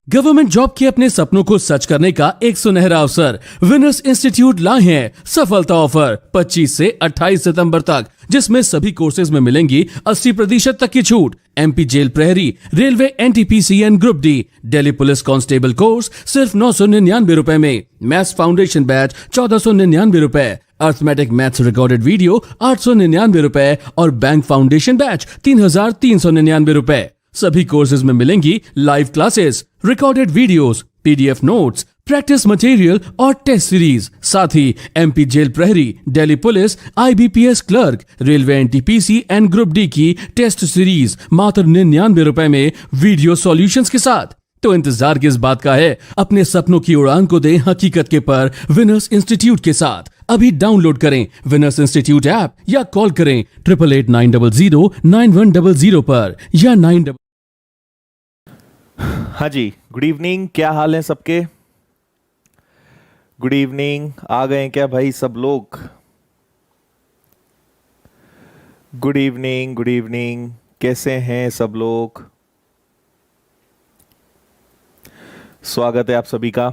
Government job के अपने सपनों को सच करने का एक सुनहरा अवसर विनर्स इंस्टीट्यूट लाए हैं सफलता ऑफर 25 से 28 सितंबर तक, जिसमें सभी कोर्सेज में मिलेंगी 80% तक की छूट। एमपी जेल प्रहरी, railway NTPC and group D, Delhi police constable course सिर्फ 999 रुपए में, मैथ्स फाउंडेशन बैच 1499 रुपए, अर्थमेटिक मैथ्स रिकॉर्डेड वीडियो 899 रुपए और बैंक फाउंडेशन बैच 3399 रुपए। सभी कोर्सेज में मिलेंगी live classes, recorded videos, PDF notes, practice material और टेस्ट सीरीज। साथ ही एमपी जेल प्रहरी, Delhi police, IBPS clerk, railway NTPC and group D की टेस्ट सीरीज मात्र 99 रुपए में वीडियो सॉल्यूशंस के साथ। तो इंतजार किस बात का है? अपने सपनों की उड़ान को दें हकीकत के पर विनर्स इंस्टीट्यूट के साथ। अभी डाउनलोड करें विनर्स इंस्टीट्यूट ऐप या कॉल करें 8889009100 पर या 9। हाँ जी, गुड इवनिंग। क्या हाल है सबके? Good evening. आ गए क्या भाई सब लोग? Good evening, good evening. कैसे हैं सब लोग? स्वागत है आप सभी का।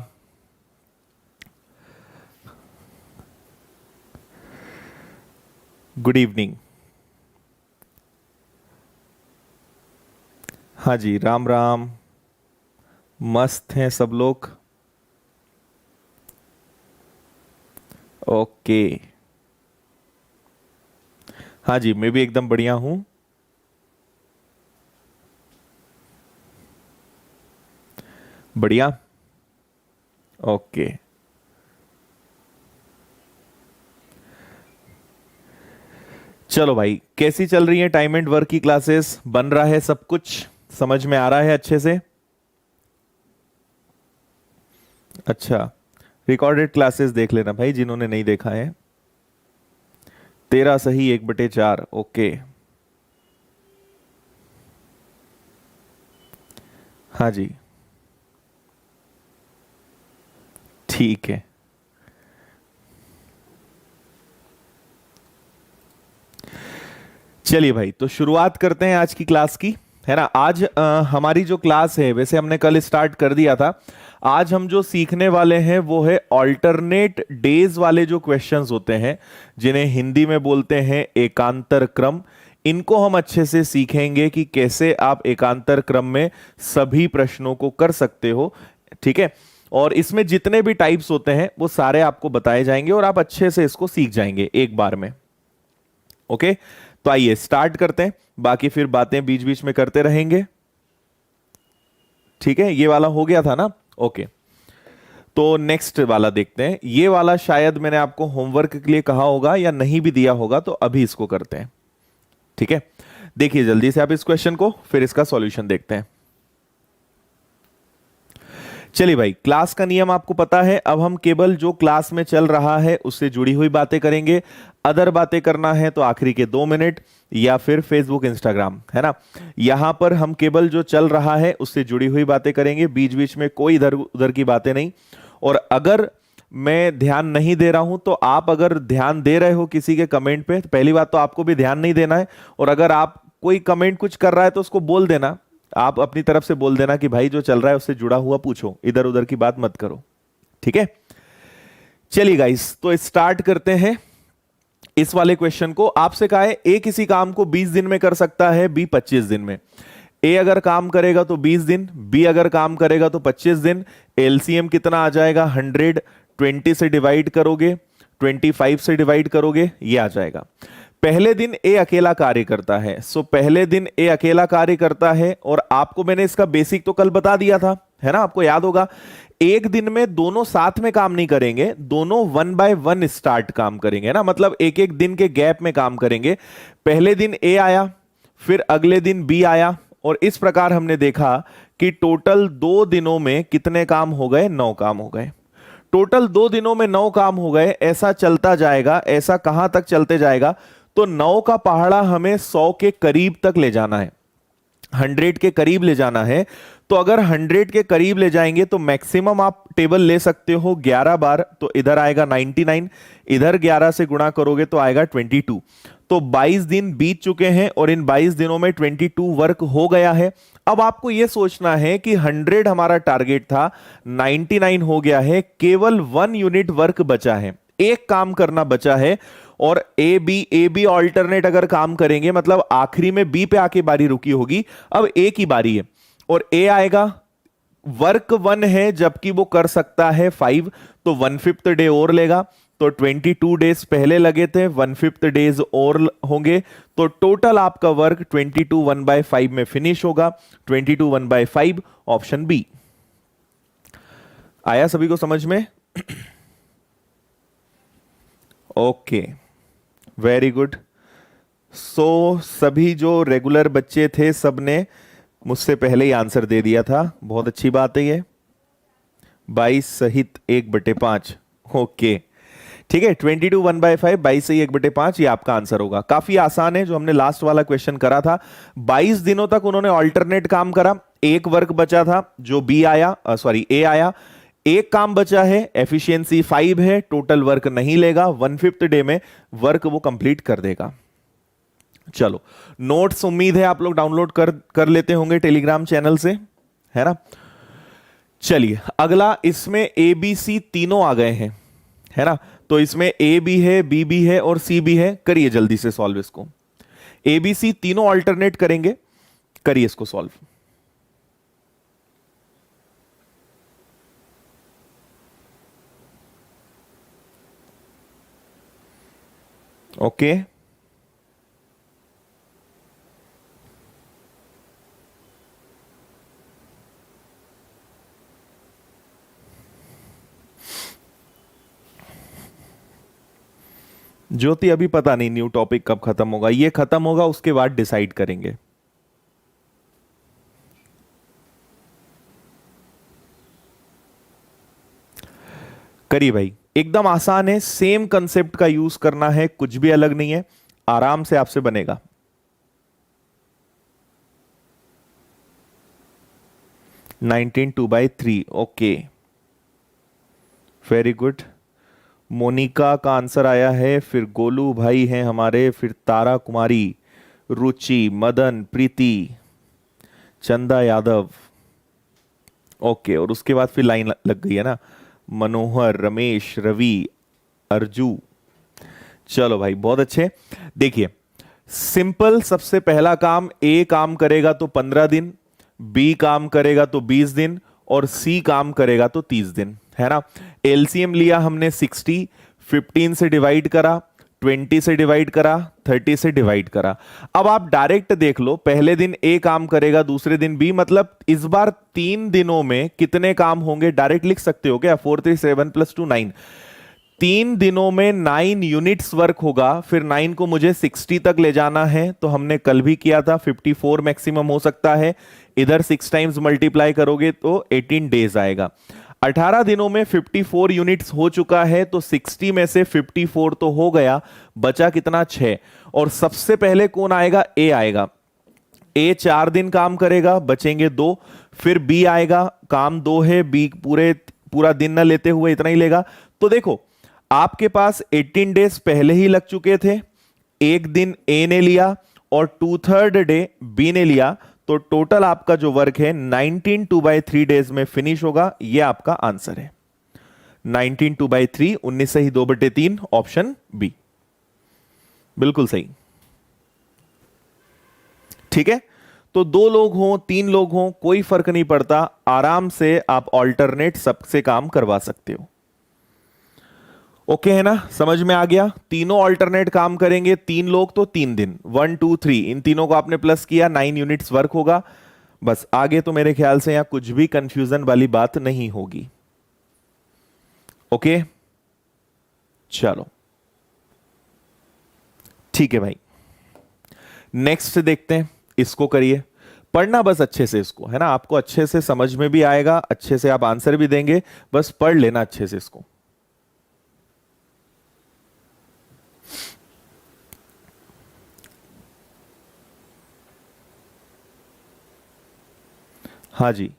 Good evening. हाँ जी, राम राम। मस्त हैं सब लोग? ओके। हाँ जी, मैं भी एकदम बढ़िया हूं। बढ़िया। ओके। चलो भाई, कैसी चल रही है टाइम एंड वर्क की क्लासेस? बन रहा है सब कुछ? समझ में आ रहा है अच्छे से? अच्छा, रिकॉर्डेड क्लासेस देख लेना भाई जिन्होंने नहीं देखा है। 13 सही 1/4। ओके। हाँ जी, ठीक है। चलिए भाई, तो शुरुआत करते हैं आज की क्लास की, है ना। आज हमारी जो क्लास है, वैसे हमने कल स्टार्ट कर दिया था। आज हम जो सीखने वाले हैं वो है ऑल्टरनेट डेज वाले जो क्वेश्चंस होते हैं, जिन्हें हिंदी में बोलते हैं एकांतर क्रम। इनको हम अच्छे से सीखेंगे कि कैसे आप एकांतर क्रम में सभी प्रश्नों को कर सकते हो, ठीक है। और इसमें जितने भी टाइप्स होते हैं वो सारे आपको बताए जाएंगे और आप अच्छे से इसको सीख जाएंगे एक बार में। ओके, तो आइए स्टार्ट करते हैं, बाकी फिर बातें बीच बीच में करते रहेंगे, ठीक है। ये वाला हो गया था ना? ओके, तो नेक्स्ट वाला देखते हैं। ये वाला शायद मैंने आपको होमवर्क के लिए कहा होगा या नहीं भी दिया होगा, तो अभी इसको करते हैं, ठीक है। देखिए जल्दी से आप इस क्वेश्चन को, फिर इसका सॉल्यूशन देखते हैं। चलिए भाई, क्लास का नियम आपको पता है। अब हम केवल जो क्लास में चल रहा है उससे जुड़ी हुई बातें करेंगे। अदर बातें करना है तो आखिरी के 2 मिनट या फिर फेसबुक इंस्टाग्राम, है ना। यहां पर हम केवल जो चल रहा है उससे जुड़ी हुई बातें करेंगे, बीच बीच में कोई इधर उधर की बातें नहीं। और अगर मैं ध्यान नहीं दे रहा हूं तो आप अगर ध्यान दे रहे हो किसी के कमेंट पे, तो पहली बात तो आपको भी ध्यान नहीं देना है। और अगर आप कोई कमेंट कुछ कर रहा है तो उसको बोल देना, आप अपनी तरफ से बोल देना कि भाई जो चल रहा है उससे जुड़ा हुआ पूछो, इधर उधर की बात मत करो, ठीक है। चलिए गाइस, तो स्टार्ट करते हैं इस वाले क्वेश्चन को। आपसे कहा है ए किसी काम को 20 दिन में कर सकता है, बी 25 दिन में। ए अगर काम करेगा तो 20 दिन, बी अगर काम करेगा तो 25 दिन। एलसीएम कितना आ जाएगा? 100। 20 से डिवाइड करोगे, 25 से डिवाइड करोगे, ये आ जाएगा। पहले दिन ए अकेला कार्य करता है, सो पहले दिन ए अकेला कार्य करता है। और आपको मैंने इसका बेसिक तो कल बता दिया था, है ना, आपको याद होगा। एक दिन में दोनों साथ में काम नहीं करेंगे, दोनों 1 बाय 1 स्टार्ट काम करेंगे, ना, मतलब एक एक दिन के गैप में काम करेंगे। पहले दिन ए आया, फिर अगले दिन बी आया, और इस प्रकार हमने देखा कि टोटल 2 दिनों में कितने काम हो गए? 9 काम हो गए। टोटल 2 दिनों में 9 काम हो गए। ऐसा चलता जाएगा। ऐसा कहां तक चलते जाएगा? तो 9 का पहाड़ा हमें 100 के करीब तक ले जाना है। 100 के करीब ले जाना है, तो अगर 100 के करीब ले जाएंगे तो मैक्सिमम आप टेबल ले सकते हो 11 बार। तो इधर आएगा 99, इधर 11 से गुणा करोगे तो आएगा 22। तो 22 दिन बीत चुके हैं और इन 22 दिनों में 22 वर्क हो गया है। अब आपको यह सोचना है कि 100 हमारा टारगेट था, 99 हो गया है, केवल 1 यूनिट वर्क बचा है, एक काम करना बचा है। और ए बी ऑल्टरनेट अगर काम करेंगे, मतलब आखिरी में बी पे आके बारी रुकी होगी, अब ए की बारी है और ए आएगा। वर्क 1 है जबकि वो कर सकता है 5, तो 1/5 डे और लेगा। तो 22 डेज पहले लगे थे, 1/5 डेज और होंगे, तो टोटल आपका वर्क 22 1/5 में फिनिश होगा। 22 1/5 ऑप्शन बी। आया सभी को समझ में? Okay, very good. सो सभी जो रेगुलर बच्चे थे सबने मुझसे पहले ही आंसर दे दिया था, बहुत अच्छी बात है ये। 22 सहित 1/5। ओके ठीक है, 22 1/5, 22 से 1/5 ये आपका आंसर होगा। काफी आसान है, जो हमने लास्ट वाला क्वेश्चन करा था। 22 दिनों तक उन्होंने ऑल्टरनेट काम करा, एक वर्क बचा था जो बी आया, सॉरी ए आया, एक काम बचा है, एफिशिएंसी 5 है, टोटल वर्क नहीं लेगा, 1/5 डे में वर्क वो कंप्लीट कर देगा। चलो, नोट्स उम्मीद है आप लोग डाउनलोड कर लेते होंगे टेलीग्राम चैनल से, है ना। चलिए अगला, इसमें ए बी सी तीनों आ गए हैं, है ना। तो इसमें ए भी है, बी भी है और सी भी है। करिए जल्दी से सॉल्व इसको। ए बी सी तीनों अल्टरनेट करेंगे, करिए इसको सॉल्व। ओके ज्योति, अभी पता नहीं न्यू टॉपिक कब खत्म होगा, ये खत्म होगा उसके बाद डिसाइड करेंगे। करिए भाई, एकदम आसान है, सेम कंसेप्ट का यूज करना है, कुछ भी अलग नहीं है, आराम से आपसे बनेगा। Nineteen 2/3। Okay very good. Monica का आंसर आया है, फिर गोलू भाई हैं हमारे, फिर तारा कुमारी, रुचि, मदन, प्रीति, चंदा यादव। ओके, और उसके बाद फिर लाइन लग गई है ना, मनोहर, रमेश, रवि, अर्जू। चलो भाई बहुत अच्छे। देखिए सिंपल, सबसे पहला काम, ए काम करेगा तो 15 दिन, बी काम करेगा तो 20 दिन और सी काम करेगा तो 30 दिन, है ना। एलसीएम लिया हमने 60, 15 से डिवाइड करा, 20 से डिवाइड करा, 30 से डिवाइड करा। अब आप डायरेक्ट देख लो, पहले दिन ए काम करेगा, दूसरे दिन बी, मतलब इस बार 3 दिनों में कितने काम होंगे डायरेक्ट लिख सकते हो क्या, 4 3 7 + 2 9। 3 दिनों में 9 यूनिट्स वर्क होगा, फिर 9 को मुझे 60 तक ले जाना है, तो हमने कल भी किया था, 54 मैक्सिमम हो सकता है। इधर 6 टाइम्स मल्टीप्लाई करोगे तो 18 डेज आएगा। 18 दिनों में 54 यूनिट्स हो चुका है, तो 60 में से 54 तो हो गया, बचा कितना, 6। और सबसे पहले कौन आएगा, ए आएगा। ए 4 दिन काम करेगा, बचेंगे 2। फिर बी आएगा, काम 2 है, बी पूरा दिन ना लेते हुए इतना ही लेगा। तो देखो आपके पास 18 डेज पहले ही लग चुके थे, एक दिन ए ने लिया और 2/3 डे बी ने लिया, तो टोटल आपका जो वर्क है 19 2/3 डेज में फिनिश होगा। यह आपका आंसर है 19 2/3, 19 से ही 2/3, ऑप्शन बी बिल्कुल सही। ठीक है, तो 2 लोग हों 3 लोग हों कोई फर्क नहीं पड़ता, आराम से आप ऑल्टरनेट सबसे काम करवा सकते हो। ओके है ना, समझ में आ गया। तीनों ऑल्टरनेट काम करेंगे, 3 लोग तो 3 दिन, 1 2 3, इन तीनों को आपने प्लस किया, 9 यूनिट्स वर्क होगा। बस आगे तो मेरे ख्याल से यहां कुछ भी कंफ्यूजन वाली बात नहीं होगी। ओके चलो ठीक है भाई, नेक्स्ट देखते हैं, इसको करिए। पढ़ना बस अच्छे से इसको, है ना, आपको अच्छे से समझ में भी आएगा, अच्छे से आप आंसर भी देंगे, बस पढ़ लेना अच्छे से इसको। हाँ जी,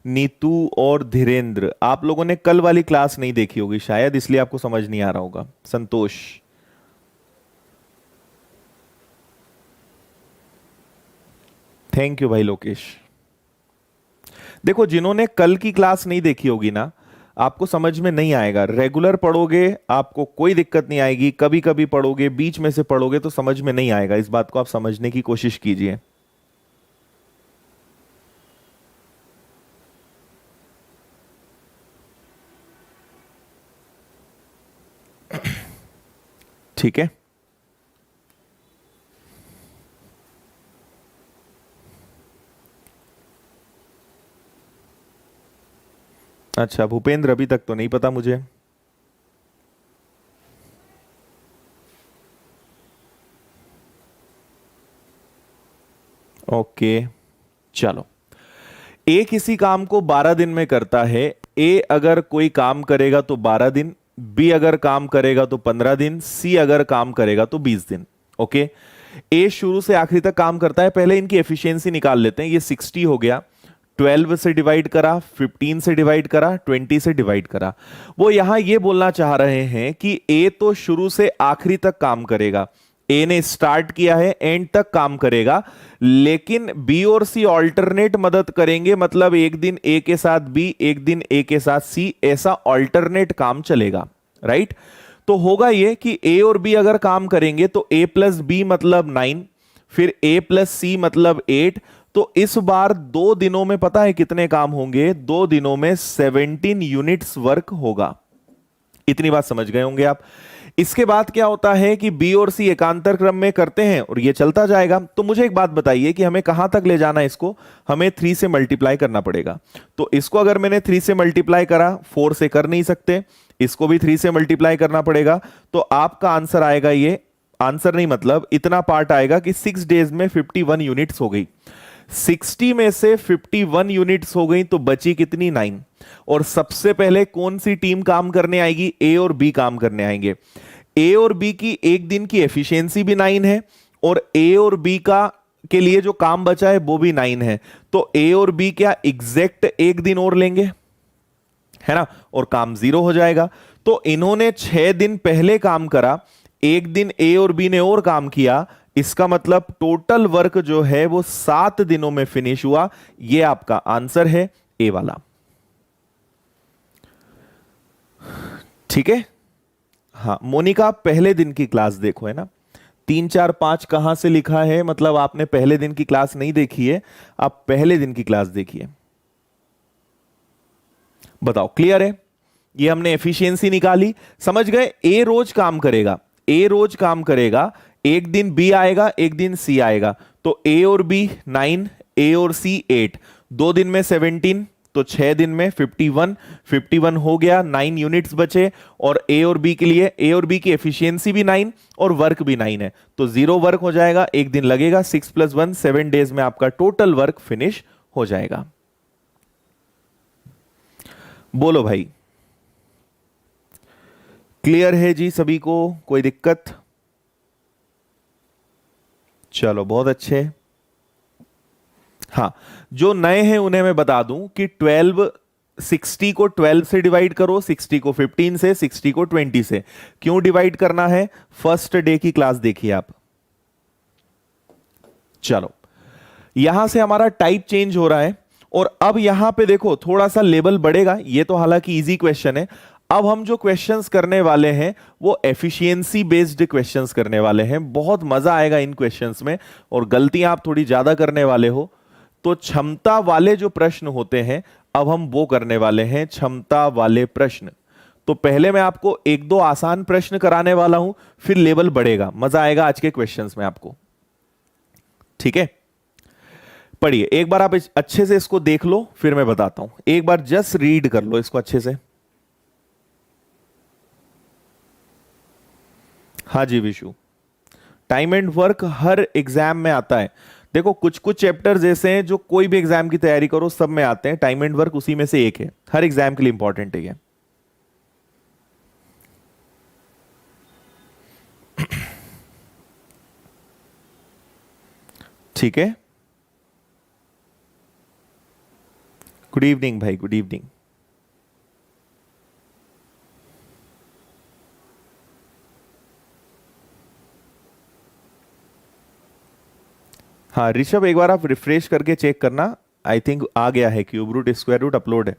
नीतू और धीरेन्द्र, आप लोगों ने कल वाली क्लास नहीं देखी होगी शायद, इसलिए आपको समझ नहीं आ रहा होगा। संतोष, थैंक यू भाई लोकेश। देखो, जिन्होंने कल की क्लास नहीं देखी होगी ना, आपको समझ में नहीं आएगा। रेगुलर पढ़ोगे आपको कोई दिक्कत नहीं आएगी, कभी कभी पढ़ोगे, बीच में से पढ़ोगे तो समझ में नहीं आएगा। इस बात को आप समझने की कोशिश कीजिए। ठीक है, अच्छा भूपेंद्र, अभी तक तो नहीं पता मुझे। ओके, चलो। ए किसी काम को 12 दिन में करता है। ए अगर कोई काम करेगा तो 12 दिन, बी अगर काम करेगा तो 15 दिन, सी अगर काम करेगा तो 20 दिन। ओके, ए शुरू से आखिरी तक काम करता है। पहले इनकी एफिशिएंसी निकाल लेते हैं। ये 60 हो गया, 12 से डिवाइड करा, 15 से डिवाइड करा, 20 से डिवाइड करा। वो यहां ये बोलना चाह रहे हैं कि ए तो शुरू से आखिरी तक काम करेगा। ए ने स्टार्ट किया है, एंड तक काम करेगा, लेकिन बी और सी ऑल्टरनेट मदद करेंगे। मतलब एक दिन ए के साथ बी, एक दिन ए के साथ सी, ऐसा ऑल्टरनेट काम चलेगा। राइट? तो होगा ये कि ए और बी अगर काम करेंगे तो ए प्लस बी मतलब 9, फिर ए प्लस सी मतलब 8। तो इस बार 2 दिनों में पता है कितने काम होंगे? 2 दिनों में 17 यूनिट्स वर्क होगा। इतनी बात समझ गए होंगे आप। इसके बाद क्या होता है कि बी और सी एकांतर क्रम में करते हैं और ये चलता जाएगा। तो मुझे एक बात बताइए कि हमें कहां तक ले जाना है इसको? हमें 3 से मल्टीप्लाई करना पड़ेगा। तो इसको अगर मैंने 3 से मल्टीप्लाई करा, 4 से कर नहीं सकते, इसको भी 3 से मल्टीप्लाई करना पड़ेगा। तो आपका आंसर आएगा, ये आंसर नहीं मतलब इतना पार्ट आएगा कि 6 डेज में 51 यूनिट्स हो गई। 60 में से 51 यूनिट्स हो गई तो बची कितनी? 9। और सबसे पहले कौन सी टीम काम करने आएगी? ए और बी काम करने आएंगे। ए और बी की एक दिन की एफिशिएंसी भी 9 है, और ए और बी का के लिए जो काम बचा है वो भी 9 है। तो ए और बी क्या एग्जैक्ट एक दिन और लेंगे, है ना, और काम 0 हो जाएगा। तो इन्होंने 6 दिन पहले काम करा, एक दिन ए और बी ने और काम किया। इसका मतलब टोटल वर्क जो है वो 7 दिनों में फिनिश हुआ। ये आपका आंसर है, ए वाला। ठीक है। हाँ मोनिका, पहले दिन की क्लास देखो, है ना। 3 4 5 कहां से लिखा है? मतलब आपने पहले दिन की क्लास नहीं देखी है, आप पहले दिन की क्लास देखिए। बताओ, क्लियर है? ये हमने एफिशिएंसी निकाली, समझ गए। ए रोज काम करेगा, ए रोज काम करेगा, एक दिन बी आएगा, एक दिन सी आएगा। तो ए और बी 9, ए और सी 8, 2 दिन में 17, तो 6 दिन में 51। 51 हो गया, 9 यूनिट्स बचे। और ए और बी के लिए, ए और बी की एफिशिएंसी भी 9 और वर्क भी 9 है, तो 0 वर्क हो जाएगा, एक दिन लगेगा। 6 + 1 7 डेज में आपका टोटल वर्क फिनिश हो जाएगा। बोलो भाई, क्लियर है जी सभी को? कोई दिक्कत? चलो बहुत अच्छे। हाँ, जो नए हैं उन्हें मैं बता दूं कि 60 को 12 से डिवाइड करो, 60 को 15 से, 60 को 20 से। क्यों डिवाइड करना है? फर्स्ट डे की क्लास देखिए आप। चलो, यहां से हमारा टाइप चेंज हो रहा है, और अब यहां पे देखो थोड़ा सा लेवल बढ़ेगा। ये तो हालांकि इजी क्वेश्चन है। अब हम जो क्वेश्चंस करने वाले हैं वो एफिशिएंसी बेस्ड क्वेश्चंस करने वाले हैं। बहुत मजा आएगा इन क्वेश्चंस में, और गलतियां आप थोड़ी ज्यादा करने वाले हो। तो क्षमता वाले जो प्रश्न होते हैं, अब हम वो करने वाले हैं, क्षमता वाले प्रश्न। तो पहले मैं आपको 1-2 आसान प्रश्न कराने वाला हूं, फिर लेवल बढ़ेगा, मजा आएगा आज के क्वेश्चंस में आपको। ठीक है, पढ़िए एक बार, आप अच्छे से इसको देख लो, फिर मैं बताता हूं। एक बार जस्ट रीड कर लो इसको अच्छे से। हाँ जी विशु, टाइम एंड वर्क हर एग्जाम में आता है। देखो कुछ कुछ चैप्टर्स ऐसे हैं जो कोई भी एग्जाम की तैयारी करो सब में आते हैं, टाइम एंड वर्क उसी में से एक है, हर एग्जाम के लिए इंपॉर्टेंट है ये। ठीक है, गुड इवनिंग भाई, गुड इवनिंग। हाँ ऋषभ, एक बार आप रिफ्रेश करके चेक करना, आई थिंक आ गया है, cube root square root upload है।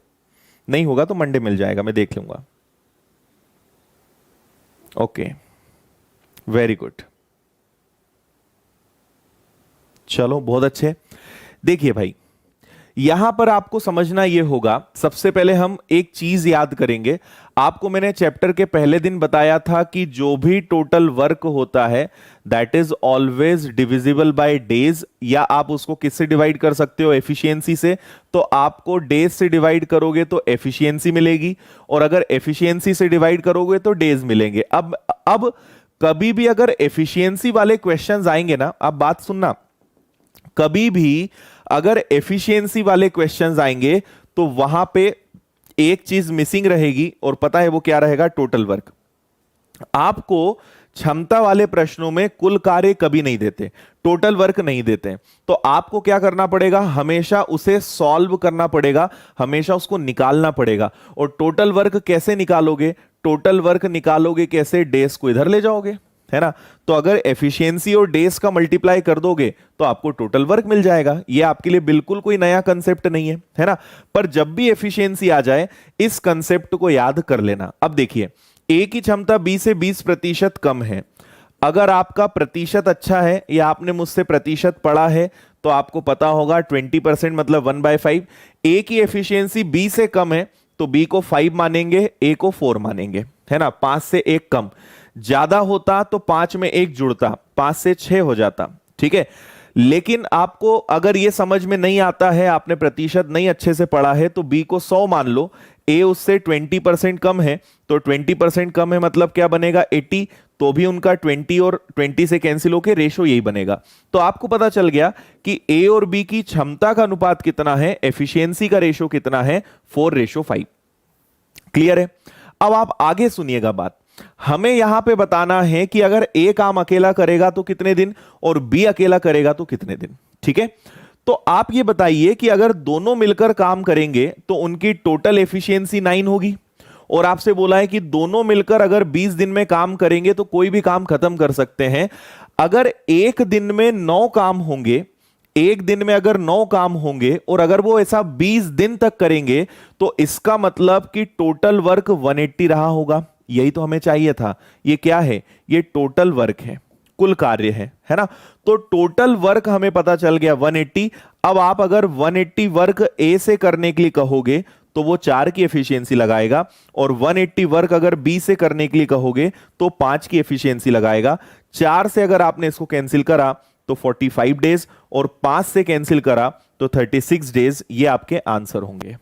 नहीं होगा तो मंडे मिल जाएगा, मैं देख लूंगा। ओके, वेरी गुड, चलो बहुत अच्छे। देखिए भाई, यहां पर आपको समझना यह होगा, सबसे पहले हम एक चीज याद करेंगे। आपको मैंने चैप्टर के पहले दिन बताया था कि जो भी टोटल वर्क होता है that is always divisible by days, या आप उसको किससे डिवाइड कर सकते हो, एफिशिएंसी से। तो आपको डेज से डिवाइड करोगे तो एफिशिएंसी मिलेगी, और अगर एफिशिएंसी से डिवाइड करोगे तो डेज मिलेंगे। अब कभी भी अगर एफिशिएंसी वाले क्वेश्चंस आएंगे ना, आप बात सुनना, कभी भी अगर एफिशिएंसी वाले क्वेश्चंस आएंगे तो वहां पे एक चीज मिसिंग रहेगी, और पता है वो क्या रहेगा, टोटल वर्क। आपको क्षमता वाले प्रश्नों में कुल कार्य कभी नहीं देते, टोटल वर्क नहीं देते। तो आपको क्या करना पड़ेगा, हमेशा उसे सॉल्व करना पड़ेगा, हमेशा उसको निकालना पड़ेगा। और टोटल वर्क कैसे निकालोगे, टोटल वर्क निकालोगे कैसे, डेज को इधर ले जाओगे, है ना। तो अगर एफिशिएंसी और डेज का मल्टीप्लाई कर दोगे तो आपको टोटल वर्क मिल जाएगा। ये आपके लिए बिल्कुल कोई नया कंसेप्ट नहीं है ना। पर जब भी एफिशिएंसी आ जाए इस कंसेप्ट को याद कर लेना। अब देखिए, ए की क्षमता बी से 20% कम है। अगर आपका प्रतिशत अच्छा है या आपने मुझसे प्रतिशत पढ़ा है तो आपको पता होगा 20% मतलब 1/5। ए की एफिशिएंसी बी से कम है तो बी को 5 मानेंगे, ए को 4 मानेंगे, है ना। 5 से 1 कम, ज्यादा होता तो 5 में 1 जुड़ता, 5 से 6 हो जाता, ठीक है। लेकिन आपको अगर यह समझ में नहीं आता है, आपने प्रतिशत नहीं अच्छे से पढ़ा है, तो बी को 100 मान लो, ए उससे 20% कम है, तो 20% कम है मतलब क्या बनेगा, 80। तो भी उनका 20 और 20 से कैंसिल होकर रेशो यही बनेगा। तो आपको पता चल गया कि ए और बी की क्षमता का अनुपात कितना है, एफिशिएंसी का रेशो कितना है, 4:5। क्लियर है। अब आप आगे सुनिएगा बात, हमें यहां पे बताना है कि अगर ए काम अकेला करेगा तो कितने दिन, और बी अकेला करेगा तो कितने दिन, ठीक है। तो आप ये बताइए कि अगर दोनों मिलकर काम करेंगे तो उनकी टोटल एफिशिएंसी 9 होगी, और आपसे बोला है कि दोनों मिलकर अगर 20 दिन में काम करेंगे तो कोई भी काम खत्म कर सकते हैं। अगर एक दिन में 9 काम होंगे, एक दिन में अगर 9 काम होंगे और अगर वो ऐसा 20 दिन तक करेंगे तो इसका मतलब कि टोटल वर्क 180 रहा होगा। यही तो हमें चाहिए था। ये क्या है, ये टोटल वर्क है, कुल कार्य है ना। तो टोटल वर्क हमें पता चल गया 180। अब आप अगर 180 वर्क ए से करने के लिए कहोगे तो वो 4 की एफिशिएंसी लगाएगा, और 180 वर्क अगर बी से करने के लिए कहोगे तो 5 की एफिशिएंसी लगाएगा। 4 से अगर आपने इसको कैंसिल करा तो 45 डेज, और 5 से कैंसिल करा तो 36 डेज। ये आपके आंसर होंगे,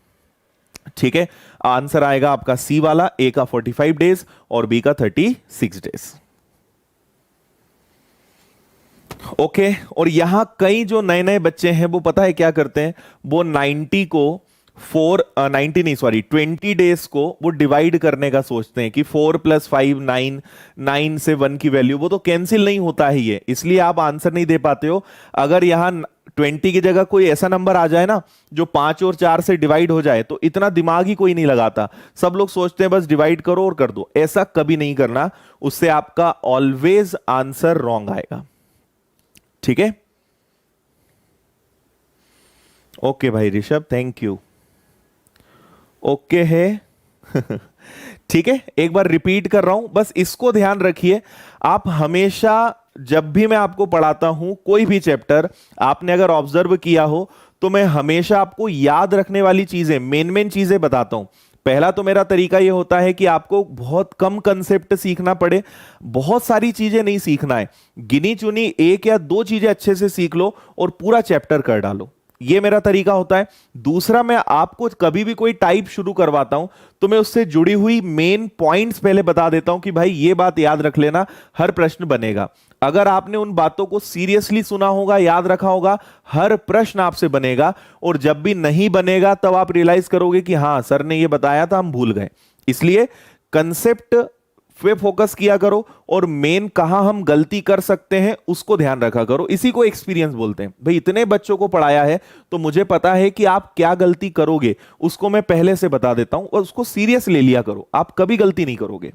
ठीक है। आंसर आएगा आपका सी वाला, ए का 45 डेज और बी का 36 डेज। ओके। और यहां कई जो नए नए बच्चे हैं वो पता है क्या करते हैं, वो 90 को 20 डेज को वो डिवाइड करने का सोचते हैं कि 4 + 5 9, 9 से 1 की वैल्यू, वो तो कैंसिल नहीं होता है ये, इसलिए आप आंसर नहीं दे पाते हो। अगर यहां 20 की जगह कोई ऐसा नंबर आ जाए ना जो 5 और 4 से डिवाइड हो जाए तो इतना दिमाग ही कोई नहीं लगाता। सब लोग सोचते हैं बस डिवाइड करो और कर दो। ऐसा कभी नहीं करना, उससे आपका ऑलवेज आंसर रॉन्ग आएगा, ठीक है। ओके भाई ऋषभ, थैंक यू। ओके है ठीक है। एक बार रिपीट कर रहा हूं, बस इसको ध्यान रखिए। आप हमेशा जब भी मैं आपको पढ़ाता हूं कोई भी चैप्टर, आपने अगर ऑब्जर्व किया हो तो मैं हमेशा आपको याद रखने वाली चीजें, मेन चीजें बताता हूं। पहला तो मेरा तरीका यह होता है कि आपको बहुत कम कंसेप्ट सीखना पड़े, बहुत सारी चीजें नहीं सीखना है, गिनी चुनी 1 या 2 चीजें अच्छे से सीख लो और पूरा चैप्टर कर डालो। ये मेरा तरीका होता है। दूसरा, मैं आपको कभी भी कोई टाइप शुरू करवाता हूं तो मैं उससे जुड़ी हुई मेन पॉइंट्स पहले बता देता हूं कि भाई ये बात याद रख लेना, हर प्रश्न बनेगा। अगर आपने उन बातों को सीरियसली सुना होगा, याद रखा होगा, हर प्रश्न आपसे बनेगा। और जब भी नहीं बनेगा तब आप रियलाइज करोगे कि हां सर ने ये बताया था, हम भूल गए। इसलिए कंसेप्ट पे फोकस किया करो और मेन कहां हम गलती कर सकते हैं उसको ध्यान रखा करो। इसी को एक्सपीरियंस बोलते हैं। भाई इतने बच्चों को पढ़ाया है तो मुझे पता है कि आप क्या गलती करोगे, उसको मैं पहले से बता देता हूं और उसको सीरियस ले लिया करो, आप कभी गलती नहीं करोगे।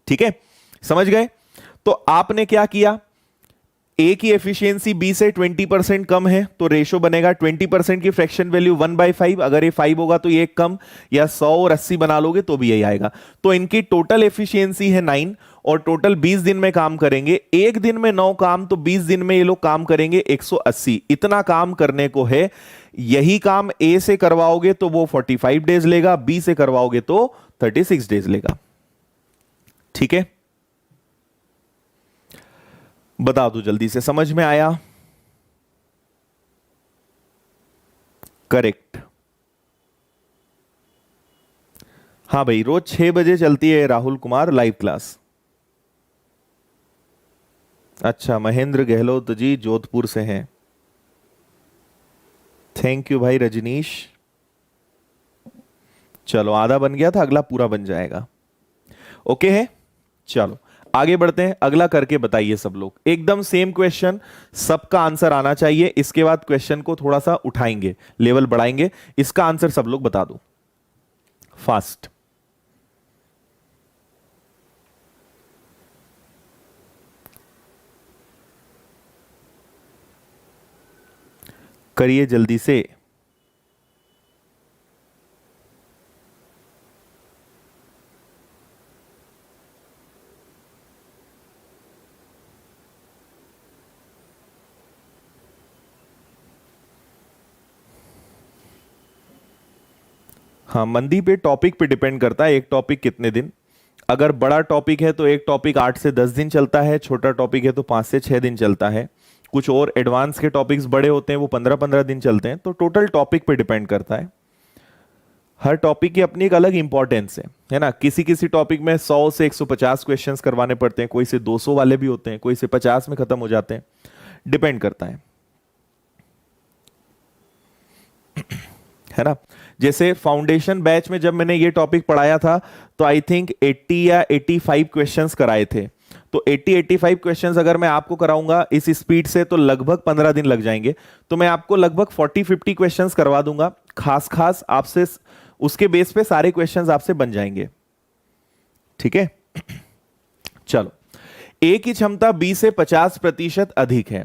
ठीक है, समझ गए? तो आपने क्या किया, ए की एफिशिएंसी बी से 20% कम है तो रेशो बनेगा 20% की फ्रैक्शन वैल्यू 1/5। अगर ये 5 होगा तो ये एक कम, या 100 और 80 बना लोगे तो भी यही आएगा। तो इनकी टोटल एफिशिएंसी है 9 और टोटल 20 दिन में काम करेंगे। एक दिन में 9 काम, तो 20 दिन में ये लोग काम करेंगे 180। इतना काम करने को है। यही काम ए से करवाओगे तो वो 45 डेज लेगा, बी से करवाओगे तो 36 डेज लेगा। ठीक है, बता दो जल्दी से, समझ में आया? करेक्ट। हाँ भाई, रोज 6 बजे चलती है राहुल कुमार लाइव क्लास। अच्छा, महेंद्र गहलोत जी जोधपुर से हैं। थैंक यू भाई रजनीश। चलो, आधा बन गया था, अगला पूरा बन जाएगा। ओके है, चलो आगे बढ़ते हैं। अगला करके बताइए सब लोग, एकदम सेम क्वेश्चन, सबका आंसर आना चाहिए। इसके बाद क्वेश्चन को थोड़ा सा उठाएंगे, लेवल बढ़ाएंगे। इसका आंसर सब लोग बता दो फास्ट। करिए जल्दी से। हाँ, मंदी पे टॉपिक पे डिपेंड करता है, एक टॉपिक कितने दिन। अगर बड़ा टॉपिक है तो एक टॉपिक 8 से 10 दिन चलता है, छोटा टॉपिक है तो 5 से 6 दिन चलता है। कुछ और एडवांस के टॉपिक्स बड़े होते हैं, वो 15-15 दिन चलते हैं। तो टोटल टॉपिक पे डिपेंड करता है। हर टॉपिक की अपनी एक अलग इंपॉर्टेंस है ना। किसी किसी टॉपिक में 100 से 150 क्वेश्चंस करवाने पड़ते हैं, कोई से 200 वाले भी होते हैं, कोई से 50 में खत्म हो जाते हैं, डिपेंड करता है ना। जैसे फाउंडेशन बैच में जब मैंने ये टॉपिक पढ़ाया था तो आई थिंक 80 या 85 क्वेश्चंस कराए थे। तो 80-85 क्वेश्चंस अगर मैं आपको कराऊंगा इस स्पीड से तो लगभग 15 दिन लग जाएंगे। तो मैं आपको लगभग 40-50 क्वेश्चंस करवा दूंगा, खास खास आपसे, उसके बेस पे सारे क्वेश्चंस आपसे बन जाएंगे। ठीक है, चलो। ए की क्षमता बी से 50% अधिक है,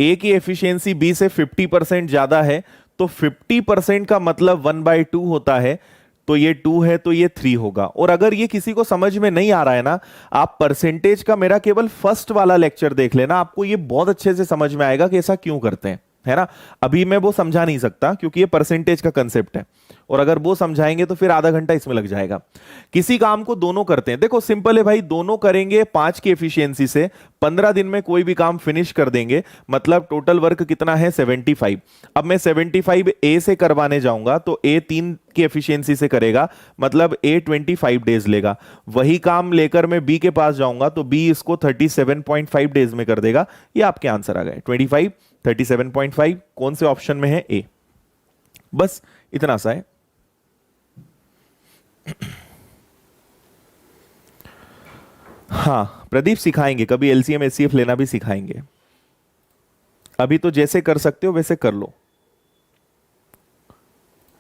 ए की एफिशिएंसी बी से 50% ज्यादा है, तो 50% का मतलब 1/2 होता है। तो ये 2 है तो ये 3 होगा। और अगर ये किसी को समझ में नहीं आ रहा है ना, आप परसेंटेज का मेरा केवल फर्स्ट वाला लेक्चर देख लेना, आपको ये बहुत अच्छे से समझ में आएगा कि ऐसा क्यों करते हैं, है ना। अभी मैं वो समझा नहीं सकता क्योंकि ये परसेंटेज का कंसेप्ट है, और अगर वो समझाएंगे तो फिर आधा घंटा इसमें लग जाएगा। किसी काम को दोनों करते हैं, देखो सिंपल है भाई, दोनों करेंगे 5 की एफिशिएंसी से 15 दिन में कोई भी काम फिनिश कर देंगे। मतलब टोटल वर्क कितना है, 75। अब मैं 75 ए से करवाने जाऊंगा तो ए 3 की एफिशिएंसी से करेगा, मतलब ए 25 डेज लेगा। वही काम लेकर मैं बी के पास जाऊंगा तो बी इसको 37.5 डेज में कर देगा। ये आपके आंसर आ गए 25, 37.5। कौन से ऑप्शन में है, ए। बस इतना सा है। हाँ प्रदीप, सिखाएंगे कभी, एलसीएम एचसीएफ लेना भी सिखाएंगे। अभी तो जैसे कर सकते हो वैसे कर लो।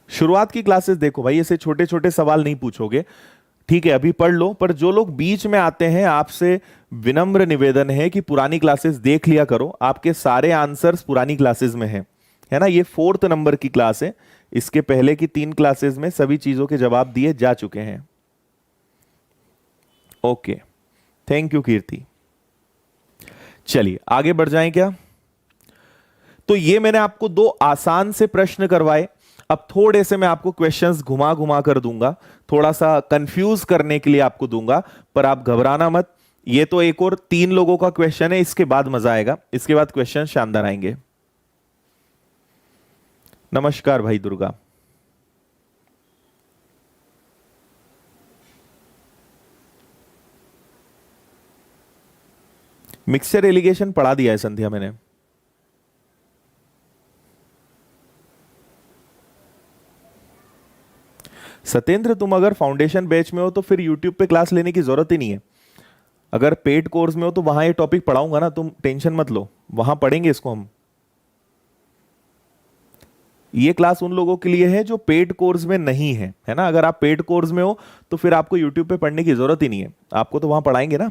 शुरुआत की क्लासेस देखो भाई, ऐसे छोटे छोटे सवाल नहीं पूछोगे, ठीक है, अभी पढ़ लो। पर जो लोग बीच में आते हैं, आपसे विनम्र निवेदन है कि पुरानी क्लासेस देख लिया करो। आपके सारे आंसर्स पुरानी क्लासेस में है ना। ये 4th नंबर की क्लास है, इसके पहले की 3 क्लासेस में सभी चीजों के जवाब दिए जा चुके हैं। ओके, थैंक यू कीर्ति। चलिए आगे बढ़ जाएं क्या। तो ये मैंने आपको 2 आसान से प्रश्न करवाए। अब थोड़े से मैं आपको क्वेश्चंस घुमा घुमा कर दूंगा, थोड़ा सा कंफ्यूज करने के लिए आपको दूंगा, पर आप घबराना मत। ये तो एक और 3 लोगों का क्वेश्चन है, इसके बाद मजा आएगा, इसके बाद क्वेश्चन शानदार आएंगे। नमस्कार भाई दुर्गा। मिक्सचर एलिगेशन पढ़ा दिया है संध्या मैंने। सत्येंद्र, तुम अगर फाउंडेशन बैच में हो तो फिर यूट्यूब पे क्लास लेने की जरूरत ही नहीं है। अगर पेड कोर्स में हो तो वहां ये टॉपिक पढ़ाऊंगा ना, तुम टेंशन मत लो, वहां पढ़ेंगे इसको हम। ये क्लास उन लोगों के लिए है जो पेड कोर्स में नहीं है, है ना। अगर आप पेड कोर्स में हो तो फिर आपको यूट्यूब पे पढ़ने की जरूरत ही नहीं है, आपको तो वहां पढ़ाएंगे ना।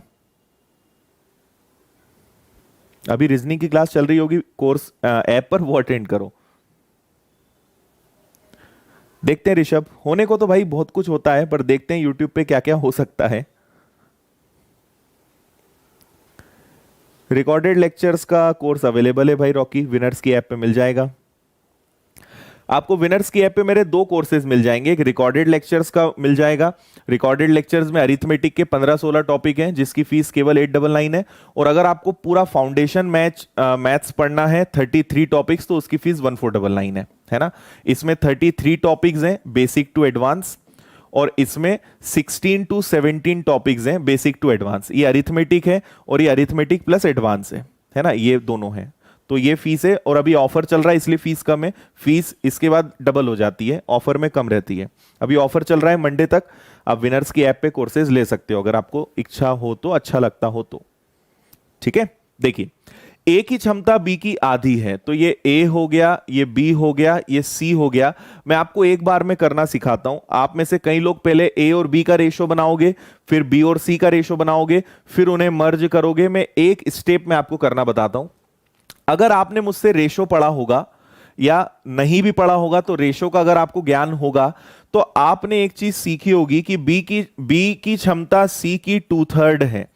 अभी रीजनिंग की क्लास चल रही होगी कोर्स ऐप पर, वो अटेंड करो। देखते हैं ऋषभ, होने को तो भाई बहुत कुछ होता है, पर देखते हैं यूट्यूब पे क्या क्या हो सकता है। रिकॉर्डेड लेक्चर्स का कोर्स अवेलेबल है भाई रॉकी, विनर्स की ऐप पे मिल जाएगा आपको। विनर्स की ऐप पे मेरे दो कोर्सेज मिल जाएंगे, एक रिकॉर्डेड लेक्चर्स का मिल जाएगा। रिकॉर्डेड लेक्चर्स में अरिथमेटिक के 15-16 टॉपिक हैं जिसकी फीस केवल 899 है। और अगर आपको पूरा फाउंडेशन मैथ्स पढ़ना है 33 टॉपिक्स, तो उसकी फीस 1499 है ना। इसमें 33 टॉपिक्स हैं बेसिक टू एडवांस, और इसमें 16 to 17 टॉपिक्स हैं बेसिक टू एडवांस। ये अरिथमेटिक है और ये अरिथमेटिक प्लस एडवांस है ना, ये दोनों हैं। तो ये फीस है, और अभी ऑफर चल रहा है इसलिए फीस कम है। फीस इसके बाद डबल हो जाती है, ऑफर में कम रहती है। अभी ऑफर चल रहा है मंडे तक, आप विनर्स की ऐप पे कोर्सेज ले सकते हो अगर आपको इच्छा हो तो, अच्छा लगता हो तो। ठीक है, देखिए ए की क्षमता बी की आधी है, तो ये ए हो गया, ये बी हो गया, ये सी हो गया। मैं आपको एक बार में करना सिखाता हूं। आप में से कई लोग पहले ए और बी का रेशो बनाओगे, फिर बी और सी का रेशो बनाओगे, फिर उन्हें मर्ज करोगे। मैं एक स्टेप में आपको करना बताता हूं। अगर आपने मुझसे रेशो पढ़ा होगा या नहीं भी पढ़ा होगा, तो रेशो का अगर आपको ज्ञान होगा तो आपने एक चीज सीखी होगी कि बी की क्षमता सी की 2/3 है।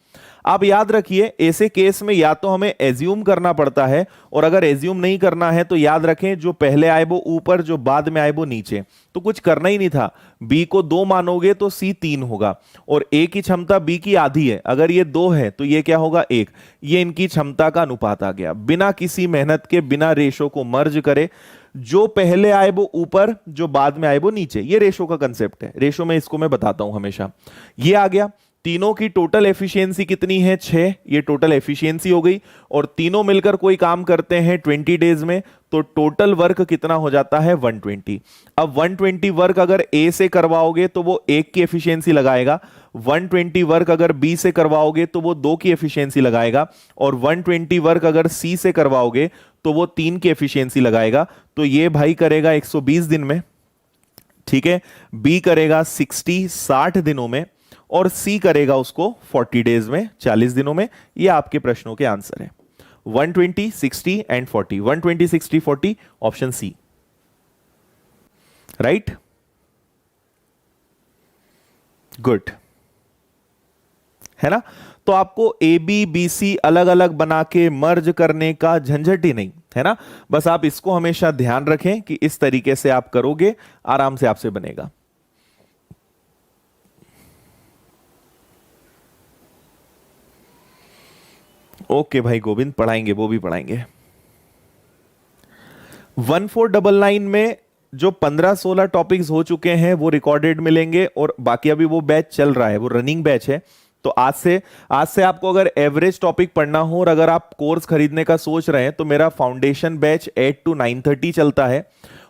आप याद रखिए, ऐसे केस में या तो हमें एज्यूम करना पड़ता है, और अगर एज्यूम नहीं करना है तो याद रखें जो पहले आए वो ऊपर, जो बाद में आए वो नीचे। तो कुछ करना ही नहीं था, बी को 2 मानोगे तो सी 3 होगा, और ए की क्षमता बी की आधी है, अगर ये 2 है तो ये क्या होगा 1। ये इनकी क्षमता का अनुपात आ गया, बिना किसी मेहनत के, बिना रेशो को मर्ज करे। जो पहले आए वो ऊपर, जो बाद में आए वो नीचे। ये रेशो का कंसेप्ट है, रेशो में इसको मैं बताता हूं हमेशा। ये आ गया। तीनों की टोटल एफिशिएंसी कितनी है 6, ये टोटल एफिशिएंसी हो गई। और तीनों मिलकर कोई काम करते हैं 20 डेज में, तो टोटल वर्क कितना हो जाता है 120। अब 120 वर्क अगर ए से करवाओगे तो वो 1 की एफिशिएंसी लगाएगा, 120 वर्क अगर बी से करवाओगे तो वो 2 की एफिशिएंसी लगाएगा, और 120 वर्क अगर सी से करवाओगे तो वो 3 की एफिशिएंसी लगाएगा। तो ये भाई करेगा 120 दिन में, ठीक है। बी करेगा 60 दिनों में, और सी करेगा उसको 40 डेज में, 40 दिनों में। ये आपके प्रश्नों के आंसर है 120, 60 and 40। 120, 60, 40, option C, right. Good, है ना। तो आपको ए बी बी सी अलग अलग बना के मर्ज करने का झंझट ही नहीं है ना। बस आप इसको हमेशा ध्यान रखें कि इस तरीके से आप करोगे, आराम से आपसे बनेगा। ओके भाई गोविंद, पढ़ाएंगे, वो भी पढ़ाएंगे। 1499 में जो 15-16 टॉपिक्स हो चुके हैं वो रिकॉर्डेड मिलेंगे, और बाकी अभी वो बैच चल रहा है, वो रनिंग बैच है। तो आज से आपको अगर एवरेज टॉपिक पढ़ना हो, और अगर आप कोर्स खरीदने का सोच रहे हैं, तो मेरा फाउंडेशन बैच 8 to 9:30 चलता है,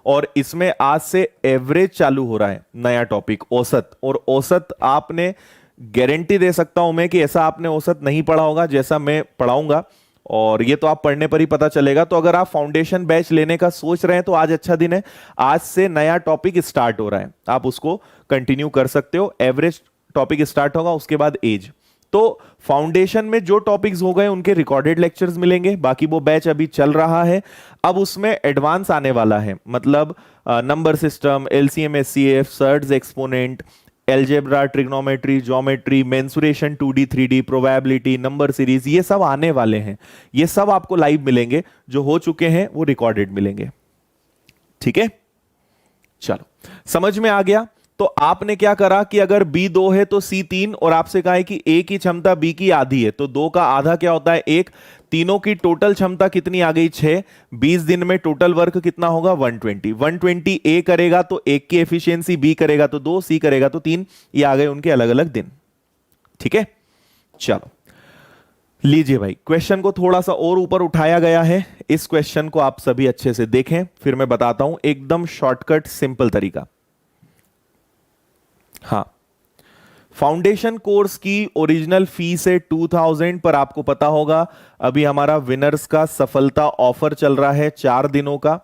और इसमें आज से एवरेज चालू हो रहा है, नया टॉपिक औसत। और औसत आपने गारंटी दे सकता हूं मैं कि ऐसा आपने औसत नहीं पढ़ा होगा जैसा मैं पढ़ाऊंगा, और ये तो आप पढ़ने पर ही पता चलेगा। तो अगर आप फाउंडेशन बैच लेने का सोच रहे हैं तो आज अच्छा दिन है, आज से नया टॉपिक स्टार्ट हो रहा है, आप उसको कंटिन्यू कर सकते हो। एवरेज टॉपिक स्टार्ट होगा, उसके बाद एज। तो फाउंडेशन में जो टॉपिक्स हो गए उनके रिकॉर्डेड लेक्चर्स मिलेंगे, बाकी वो बैच अभी चल रहा है। अब उसमें एडवांस आने वाला है, मतलब number system, LCM, HCF, surds, exponent, algebra, trigonometry, geometry, mensuration, 2D 3D, probability, number series, ये सब आने वाले हैं। ये सब आपको लाइव मिलेंगे, जो हो चुके हैं वो रिकॉर्डेड मिलेंगे। ठीक है, चलो समझ में आ गया। तो आपने क्या करा कि अगर B 2 है तो C 3, और आपसे कहा है कि A की क्षमता B की आधी है, तो 2 का आधा क्या होता है 1। तीनों की टोटल क्षमता कितनी आ गई 6। 20 दिन में टोटल वर्क कितना होगा 120। 120 A करेगा तो 1 की एफिशिएंसी, B करेगा तो 2, C करेगा तो 3। ये आ गए उनके अलग अलग दिन। ठीक है, चलो लीजिए भाई, क्वेश्चन को थोड़ा सा और ऊपर उठाया गया है। इस क्वेश्चन को आप सभी अच्छे से देखें, फिर मैं बताता हूं एकदम शॉर्टकट सिंपल तरीका। हाँ, फाउंडेशन कोर्स की ओरिजिनल फीस है 2000, पर आपको पता होगा अभी हमारा विनर्स का सफलता ऑफर चल रहा है 4 दिनों का,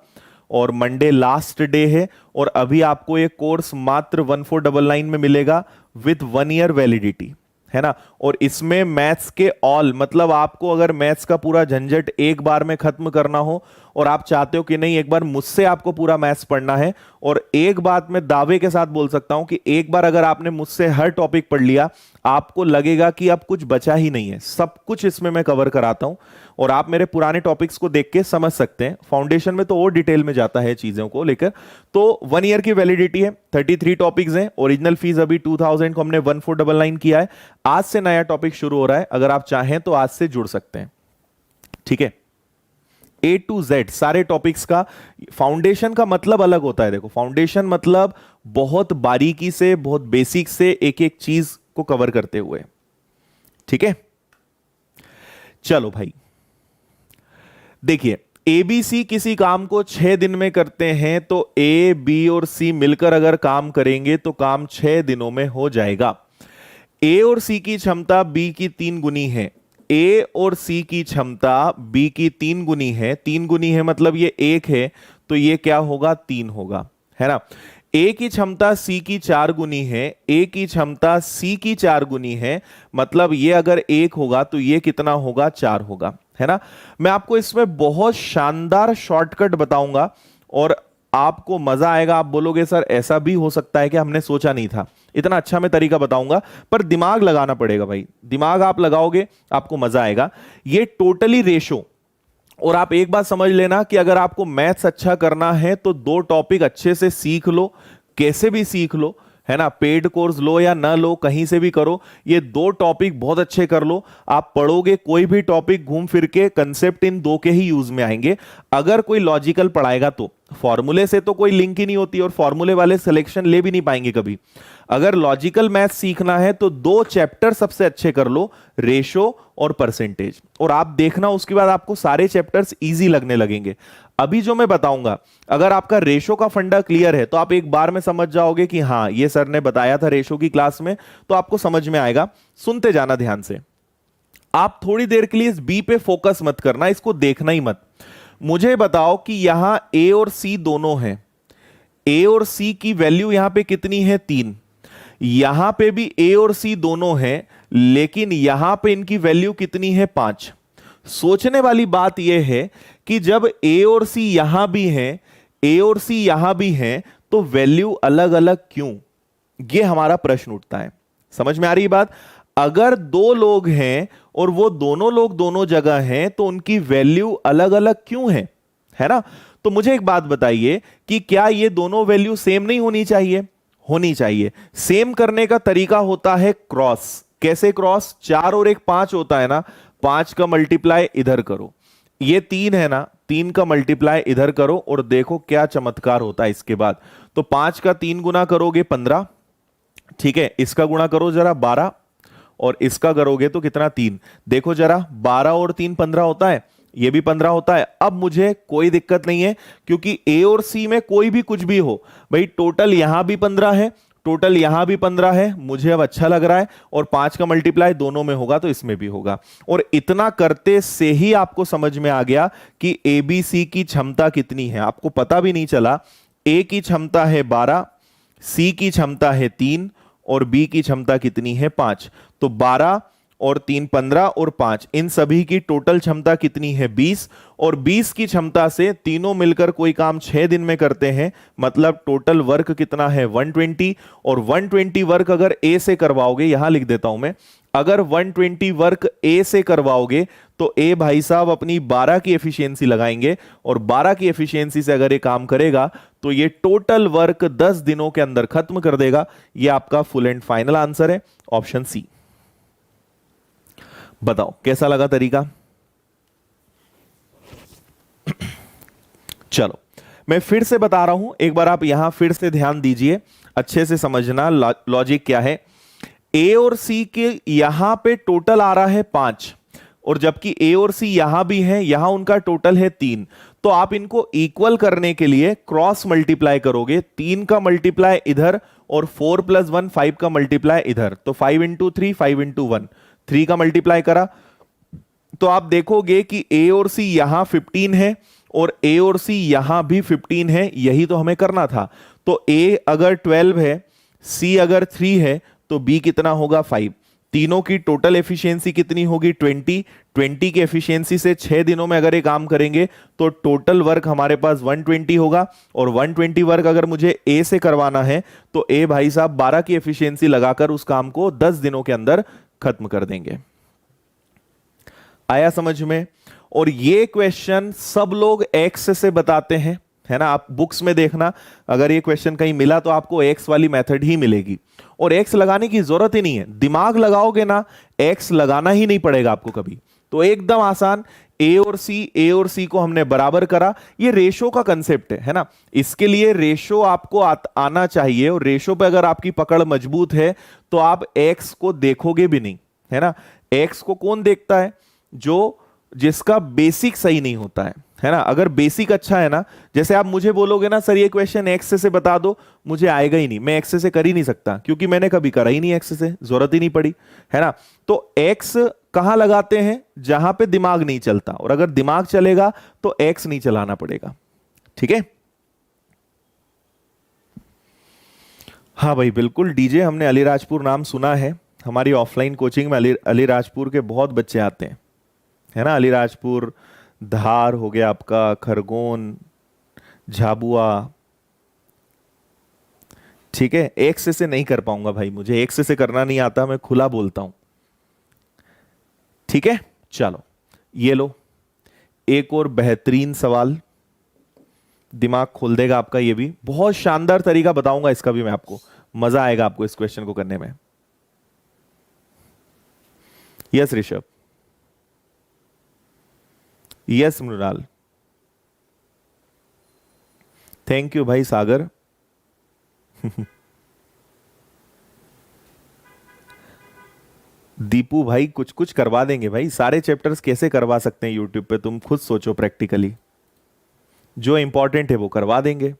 और मंडे लास्ट डे है, और अभी आपको ये कोर्स मात्र 1499 में मिलेगा विथ 1 ईयर वैलिडिटी, है ना। और इसमें मैथ्स के ऑल, मतलब आपको अगर मैथ्स का पूरा झंझट एक बार में खत्म करना हो और आप चाहते हो कि नहीं एक बार मुझसे आपको पूरा मैथ्स पढ़ना है, और एक बात मैं दावे के साथ बोल सकता हूं कि एक बार अगर आपने मुझसे हर टॉपिक पढ़ लिया, आपको लगेगा कि अब कुछ बचा ही नहीं है। सब कुछ इसमें मैं कवर कराता हूं, और आप मेरे पुराने टॉपिक्स को देख के समझ सकते हैं। फाउंडेशन में तो और डिटेल में जाता है चीजों को लेकर। तो 1 ईयर की वैलिडिटी है, 33 टॉपिक्स हैं, ओरिजिनल फीस अभी 2000 को हमने 1499 किया है। आज से नया टॉपिक शुरू हो रहा है, अगर आप चाहें तो आज से जुड़ सकते हैं, ठीक है। A to Z सारे टॉपिक्स का, फाउंडेशन का मतलब अलग होता है। देखो, फाउंडेशन मतलब बहुत बारीकी से, बहुत बेसिक से एक एक चीज को कवर करते हुए, ठीक है। चलो भाई, देखिए, ABC किसी काम को 6 दिन में करते हैं, तो A, B और C मिलकर अगर काम करेंगे तो काम 6 दिनों में हो जाएगा। A और C की क्षमता B की 3 गुनी है। A और C की क्षमता B की 3 गुनी है। 3 गुनी है मतलब ये 1 है, तो ये क्या होगा, 3 होगा, है ना। A की क्षमता C की 4 गुनी है, A की क्षमता C की 4 गुनी है, मतलब ये अगर 1 होगा तो ये कितना होगा, 4 होगा, है ना। मैं आपको इसमें बहुत शानदार शॉर्टकट बताऊंगा और आपको मजा आएगा। आप बोलोगे सर ऐसा भी हो सकता है कि हमने सोचा नहीं था। इतना अच्छा मैं तरीका बताऊंगा, पर दिमाग लगाना पड़ेगा भाई। दिमाग आप लगाओगे आपको मजा आएगा। ये टोटली रेशो, और आप एक बात समझ लेना कि अगर आपको मैथ्स अच्छा करना है तो 2 टॉपिक अच्छे से सीख लो, कैसे भी सीख लो, है ना। पेड कोर्स लो या ना लो, कहीं से भी करो, ये 2 टॉपिक बहुत अच्छे कर लो। आप पढ़ोगे कोई भी टॉपिक, घूम फिर के कंसेप्ट इन 2 के ही यूज में आएंगे। अगर कोई लॉजिकल पढ़ाएगा तो फॉर्मूले से तो कोई लिंक ही नहीं होती, और फॉर्मूले वाले सिलेक्शन ले भी नहीं पाएंगे कभी। अगर लॉजिकल मैथ सीखना है तो 2 चैप्टर सबसे अच्छे कर लो, रेशो और परसेंटेज, और आप देखना उसके बाद आपको सारे चैप्टर्स इजी लगने लगेंगे। अभी जो मैं बताऊंगा, अगर आपका रेशो का फंडा क्लियर है तो आप एक बार में समझ जाओगे कि हाँ ये सर ने बताया था रेशो की क्लास में, तो आपको समझ में आएगा। सुनते जाना ध्यान से। आप थोड़ी देर के लिए इस बी पे फोकस मत करना, इसको देखना ही मत। मुझे बताओ कि यहां ए और सी दोनों हैं, ए और सी की वैल्यू यहां पे कितनी है, 3। यहां पे भी ए और सी दोनों हैं, लेकिन यहां पे इनकी वैल्यू कितनी है, 5। सोचने वाली बात यह है कि जब ए और सी यहां भी हैं, ए और सी यहां भी हैं, तो वैल्यू अलग अलग क्यों, यह हमारा प्रश्न उठता है। समझ में आ रही बात। अगर 2 लोग हैं और वो दोनों लोग दोनों जगह हैं, तो उनकी वैल्यू अलग अलग क्यों है ना। तो मुझे एक बात बताइए कि क्या ये दोनों वैल्यू सेम नहीं होनी चाहिए, होनी चाहिए। सेम करने का तरीका होता है क्रॉस। कैसे क्रॉस, 4 और 1 5 होता है ना, 5 का मल्टीप्लाई इधर करो, ये 3 है ना, 3 का मल्टीप्लाई इधर करो, और देखो क्या चमत्कार होता है इसके बाद। तो 5 का 3 गुना करोगे 15, ठीक है। इसका गुणा करो जरा 12, और इसका करोगे तो कितना, 3। देखो जरा, 12 और 3 15 होता है, ये भी 15 होता है। अब मुझे कोई दिक्कत नहीं है, क्योंकि ए और सी में कोई भी कुछ भी हो भाई, टोटल यहां भी 15 है, टोटल यहां भी 15 है, मुझे अब अच्छा लग रहा है। और 5 का मल्टीप्लाई दोनों में होगा तो इसमें भी होगा। और इतना करते से ही आपको समझ में आ गया कि एबीसी की क्षमता कितनी है। आपको पता भी नहीं चला। ए की क्षमता है 12, सी की क्षमता है 3, और बी की क्षमता कितनी है, 5। तो 12 और 3 15 और 5, इन सभी की टोटल क्षमता कितनी है, 20। और 20 की क्षमता से तीनों मिलकर कोई काम 6 दिन में करते हैं, मतलब टोटल वर्क कितना है, 120। और 120 वर्क अगर ए से करवाओगे, यहां लिख देता हूं मैं, अगर 120 वर्क ए से करवाओगे तो ए भाई साहब अपनी 12 की एफिशिएंसी लगाएंगे, और 12 की एफिशिएंसी से अगर ये काम करेगा तो ये टोटल वर्क 10 दिनों के अंदर खत्म कर देगा। ये आपका फुल एंड फाइनल आंसर है, ऑप्शन सी। बताओ कैसा लगा तरीका। चलो मैं फिर से बता रहा हूं, एक बार आप यहां फिर से ध्यान दीजिए, अच्छे से समझना लॉजिक क्या है। ए और सी के यहां पे टोटल आ रहा है 5, और जबकि ए और सी यहां भी हैं, यहां उनका टोटल है 3। तो आप इनको इक्वल करने के लिए क्रॉस मल्टीप्लाई करोगे, 3 का मल्टीप्लाई इधर और 4 + 1 5 का मल्टीप्लाई इधर, तो 5 × 3 5 × 1 3 का मल्टीप्लाई करा तो आप देखोगे कि ए और सी यहां 15 है और ए और सी यहां भी 15 है, यही तो हमें करना था। तो ए अगर 12 है, सी अगर 3 है, तो बी कितना होगा 5। तीनों की टोटल एफिशिएंसी कितनी होगी 20। 20 की एफिशिएंसी से 6 दिनों में अगर ये काम करेंगे तो टोटल वर्क हमारे पास 120 होगा, और 120 वर्क अगर मुझे ए से करवाना है तो ए भाई साहब 12 की एफिशिएंसी लगाकर उस काम को 10 दिनों के अंदर खत्म कर देंगे। आया समझ में? और ये क्वेश्चन सब लोग एक्स से बताते हैं, है ना। आप बुक्स में देखना, अगर ये क्वेश्चन कहीं मिला तो आपको एक्स वाली मेथड ही मिलेगी, और एक्स लगाने की जरूरत ही नहीं है। दिमाग लगाओगे ना, एक्स लगाना ही नहीं पड़ेगा आपको कभी। तो एकदम आसान, ए और सी को हमने बराबर करा। ये रेशो का कंसेप्ट है ना। इसके लिए रेशो आपको आना चाहिए, और रेशो पे अगर आपकी पकड़ मजबूत है तो आप एक्स को देखोगे भी नहीं, है ना। एक्स को कौन देखता है? जिसका बेसिक सही नहीं होता है ना। अगर बेसिक अच्छा है ना, जैसे आप मुझे बोलोगे ना सर ये क्वेश्चन एक्स से बता दो, मुझे आएगा ही नहीं, मैं एक्स से कर ही नहीं सकता, क्योंकि मैंने कभी करा ही नहीं एक्स से, जरूरत ही नहीं पड़ी, है ना। तो एक्स कहां लगाते हैं? जहां पे दिमाग नहीं चलता, और अगर दिमाग चलेगा तो एक्स नहीं चलाना पड़ेगा, ठीक है। हाँ भाई बिल्कुल डीजे, हमने अलीराजपुर नाम सुना है। हमारी ऑफलाइन कोचिंग में अलीराजपुर के बहुत बच्चे आते हैं, है ना। अलीराजपुर, धार हो गया आपका, खरगोन, झाबुआ, ठीक है। एक्स से नहीं कर पाऊंगा भाई, मुझे एक्स से करना नहीं आता, मैं खुला बोलता हूं, ठीक है। चलो ये लो, एक और बेहतरीन सवाल, दिमाग खोल देगा आपका। ये भी बहुत शानदार तरीका बताऊंगा इसका भी मैं आपको, मजा आएगा आपको इस क्वेश्चन को करने में। Yes Rishabh, yes Mrinal, thank you भाई सागर। दीपू भाई कुछ कुछ करवा देंगे भाई, सारे चैप्टर्स कैसे करवा सकते हैं यूट्यूब पे, तुम खुद सोचो प्रैक्टिकली, जो इंपॉर्टेंट है वो करवा देंगे।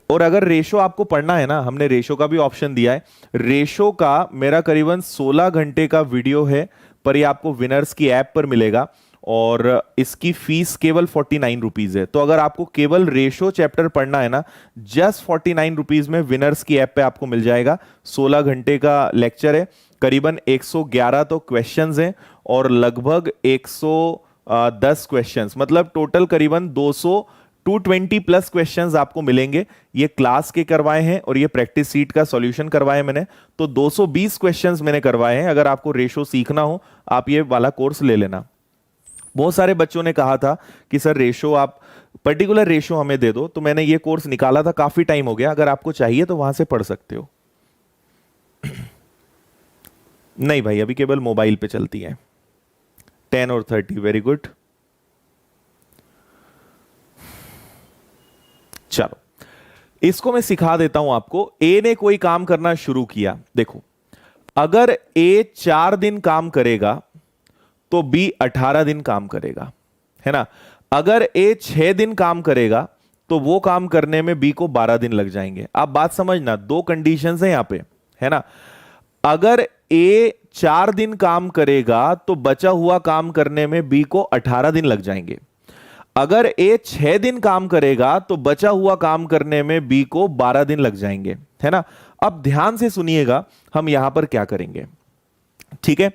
और अगर रेशो आपको पढ़ना है ना, हमने रेशो का भी ऑप्शन दिया है। रेशो का मेरा करीबन 16 घंटे का वीडियो है, पर ये आपको विनर्स की ऐप पर मिलेगा, और इसकी फीस केवल 49 रुपीज है। तो अगर आपको केवल रेशो चैप्टर पढ़ना है ना, जस्ट 49 रुपीज में विनर्स की ऐप पे आपको मिल जाएगा। 16 घंटे का लेक्चर है, करीबन 111 तो क्वेश्चंस हैं, और लगभग 110 क्वेश्चंस, मतलब टोटल करीबन 220 प्लस क्वेश्चंस आपको मिलेंगे। ये क्लास के करवाए हैं, और ये प्रैक्टिस सीट का सॉल्यूशन करवाए मैंने, तो 220 क्वेश्चंस मैंने करवाए हैं। अगर आपको रेशो सीखना हो, आप ये वाला कोर्स ले लेना। बहुत सारे बच्चों ने कहा था कि सर रेशो, आप पर्टिकुलर रेशो हमें दे दो, तो मैंने ये कोर्स निकाला था, काफी टाइम हो गया। अगर आपको चाहिए तो वहां से पढ़ सकते हो। नहीं भाई, अभी केवल मोबाइल पे चलती है 10 और 30। Very good. चलो इसको मैं सिखा देता हूं आपको। ए ने कोई काम करना शुरू किया, देखो अगर ए 4 दिन काम करेगा तो बी 18 दिन काम करेगा, है ना। अगर ए 6 दिन काम करेगा तो वो काम करने में बी को 12 दिन लग जाएंगे। आप बात समझना, दो कंडीशंस हैं यहां पे, है ना। अगर ए 4 दिन काम करेगा तो बचा हुआ काम करने में बी को 18 दिन लग जाएंगे। अगर ए 6 दिन काम करेगा तो बचा हुआ काम करने में बी को 12 दिन लग जाएंगे, है ना। अब ध्यान से सुनिएगा, हम यहां पर क्या करेंगे, ठीक है।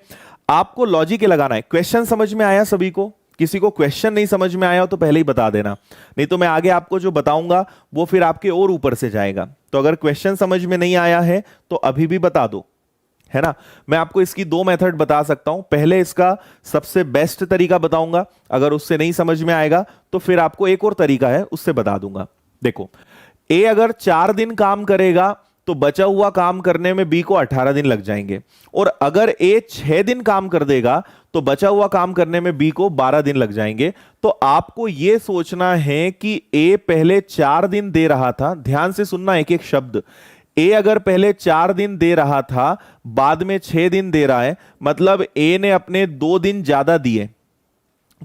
आपको लॉजिक लगाना है। क्वेश्चन समझ में आया सभी को? किसी को क्वेश्चन नहीं समझ में आया हो तो पहले ही बता देना, नहीं तो मैं आगे आपको जो बताऊंगा वो फिर आपके और ऊपर से जाएगा। तो अगर क्वेश्चन समझ में नहीं आया है तो अभी भी बता दो, है ना। मैं आपको इसकी 2 मेथड बता सकता हूं। पहले इसका सबसे बेस्ट तरीका बताऊंगा, अगर उससे नहीं समझ में आएगा तो फिर आपको एक और तरीका है, उससे बता दूंगा। देखो, ए अगर 4 दिन काम करेगा तो बचा हुआ काम करने में बी को 18 दिन लग जाएंगे, और अगर ए 6 दिन काम कर देगा तो बचा हुआ काम करने में बी को 12 दिन लग जाएंगे। तो आपको यह सोचना है कि ए पहले 4 दिन दे रहा था, ध्यान से सुनना एक एक शब्द। ए अगर पहले 4 दिन दे रहा था, बाद में 6 दिन दे रहा है, मतलब ए ने अपने 2 दिन ज्यादा दिए,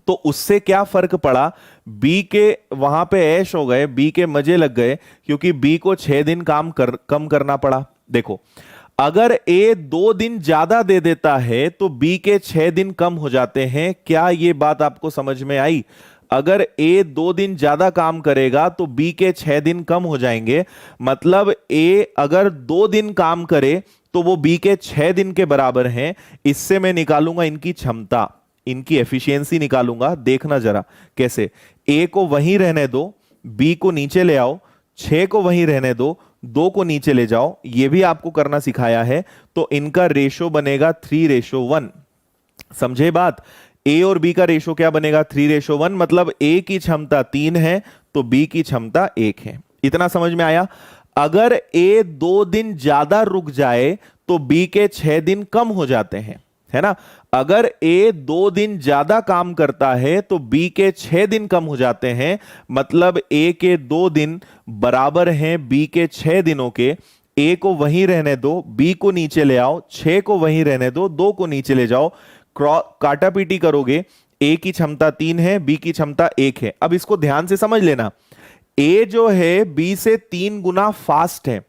तो उससे क्या फर्क पड़ा? बी के वहां पे ऐश हो गए, बी के मजे लग गए, क्योंकि बी को 6 दिन कम करना पड़ा। देखो, अगर ए 2 दिन ज्यादा दे देता है तो बी के 6 दिन कम हो जाते हैं। क्या ये बात आपको समझ में आई? अगर ए 2 दिन ज्यादा काम करेगा तो बी के 6 दिन कम हो जाएंगे। मतलब ए अगर 2 दिन काम करे तो वो बी के 6 दिन के बराबर हैं। इससे मैं निकालूंगा इनकी क्षमता, इनकी एफिशिएंसी निकालूंगा। देखना जरा कैसे। ए को वहीं रहने दो, बी को नीचे ले आओ, 6 को वहीं रहने दो, 2 को नीचे ले जाओ, ये भी आपको करना सिखाया है। तो इनका रेशो बनेगा 3:1। समझे बात? ए और बी का रेशो क्या बनेगा? 3:1। मतलब ए की क्षमता 3 है तो बी की क्षमता 1 है। इतना समझ में आया? अगर ए 2 दिन ज्यादा रुक जाए तो बी के 6 दिन कम हो जाते हैं, है ना? अगर ए 2 दिन ज्यादा काम करता है तो बी के 6 दिन कम हो जाते हैं। मतलब ए के 2 दिन बराबर हैं बी के 6 दिनों के। ए को वहीं रहने दो, बी को नीचे ले आओ, 6 को वहीं रहने दो, 2 को नीचे ले जाओ, काटापीटी करोगे, ए की क्षमता 3 है, बी की क्षमता 1 है। अब इसको ध्यान से समझ लेना, ए जो है बी से 3 गुना फास्ट है,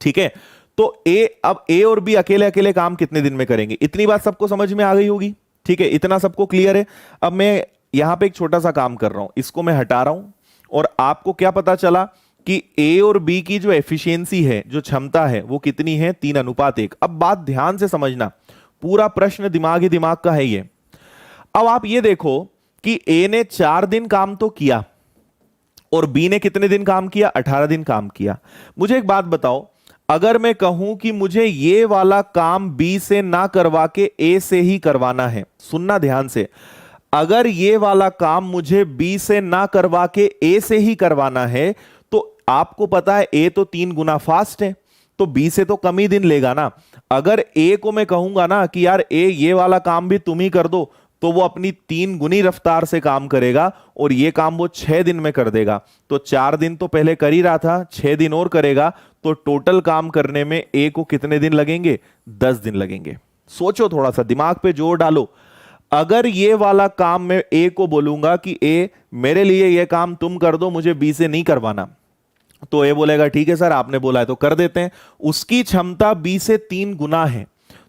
ठीक है? तो अब ए और बी अकेले अकेले काम कितने दिन में करेंगे? इतनी बात सबको समझ में आ गई होगी, ठीक है? इतना सबको क्लियर है? अब मैं यहां पे एक छोटा सा काम कर रहा हूं, इसको मैं हटा रहा हूं, और आपको क्या पता चला कि ए और बी की जो एफिशिएंसी है, जो क्षमता है, वो कितनी है? 3:1। अब बात ध्यान से समझना, पूरा प्रश्न दिमाग ही दिमाग का है ये। अब आप ये देखो कि ए ने 4 दिन काम तो किया और बी ने कितने दिन काम किया? 18 दिन काम किया। मुझे एक बात बताओ, अगर मैं कहूं कि मुझे ये वाला काम बी से ना करवा के ए से ही करवाना है, सुनना ध्यान से, अगर ये वाला काम मुझे बी से ना करवा के ए से ही करवाना है, तो आपको पता है ए तो 3 गुना फास्ट है, तो बी से तो कम ही दिन लेगा ना। अगर ए को मैं कहूंगा ना कि यार ए ये वाला काम भी तुम ही कर दो, तो वो अपनी 3 गुनी रफ्तार से काम करेगा और ये काम वो 6 दिन में कर देगा। तो 4 दिन तो पहले कर ही रहा था, 6 दिन और करेगा, तो टोटल काम करने में ए को कितने दिन लगेंगे? 10 दिन लगेंगे। सोचो, थोड़ा सा दिमाग पे जोर डालो। अगर ये वाला काम मैं ए को बोलूंगा कि ए मेरे लिए ये काम तुम कर दो, मुझे बी से नहीं करवाना, तो ए बोलेगा ठीक है सर, आपने बोला है तो कर देते हैं। उसकी क्षमता बी से 3 गुना है,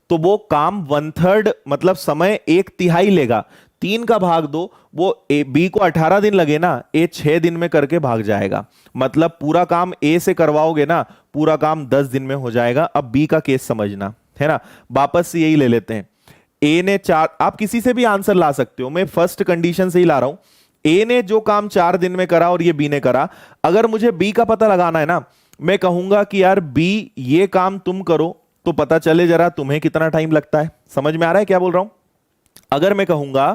तो वो काम 1/3 मतलब समय 1/3 लेगा। 3 का भाग दो, वो बी को 18 दिन लगे ना, ए 6 दिन में करके भाग जाएगा। मतलब पूरा काम ए से करवाओगे ना, पूरा काम 10 दिन में हो जाएगा। अब बी का केस समझना है ना, वापस से यही ले लेते हैं। ए ने 4, आप किसी से भी आंसर ला सकते हो, मैं फर्स्ट कंडीशन से ही ला रहा हूं। ए ने जो काम 4 दिन में करा और ये बी ने करा, अगर मुझे बी का पता लगाना है ना, मैं कहूंगा कि यार बी ये काम तुम करो, तो पता चले जरा तुम्हें कितना टाइम लगता है। समझ में आ रहा है क्या बोल रहा हूं? अगर मैं कहूंगा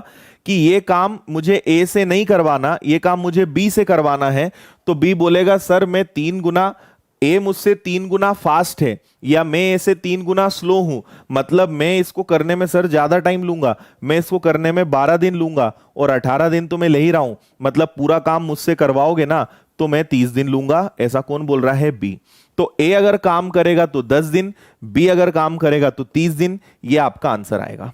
कि ये काम मुझे ए से नहीं करवाना, ये काम मुझे बी से करवाना है, तो बी बोलेगा सर मैं 3 गुना, ए मुझसे 3 गुना फास्ट है या मैं ए से 3 गुना स्लो हूं, मतलब मैं इसको करने में सर ज्यादा टाइम लूंगा, मैं इसको करने में 12 दिन लूंगा और 18 दिन तो मैं ले ही रहा हूं, मतलब पूरा काम मुझसे करवाओगे ना तो मैं 30 दिन लूंगा। ऐसा कौन बोल रहा है? बी। तो ए अगर काम करेगा तो 10 दिन, बी अगर काम करेगा तो 30 दिन। ये आपका आंसर आएगा,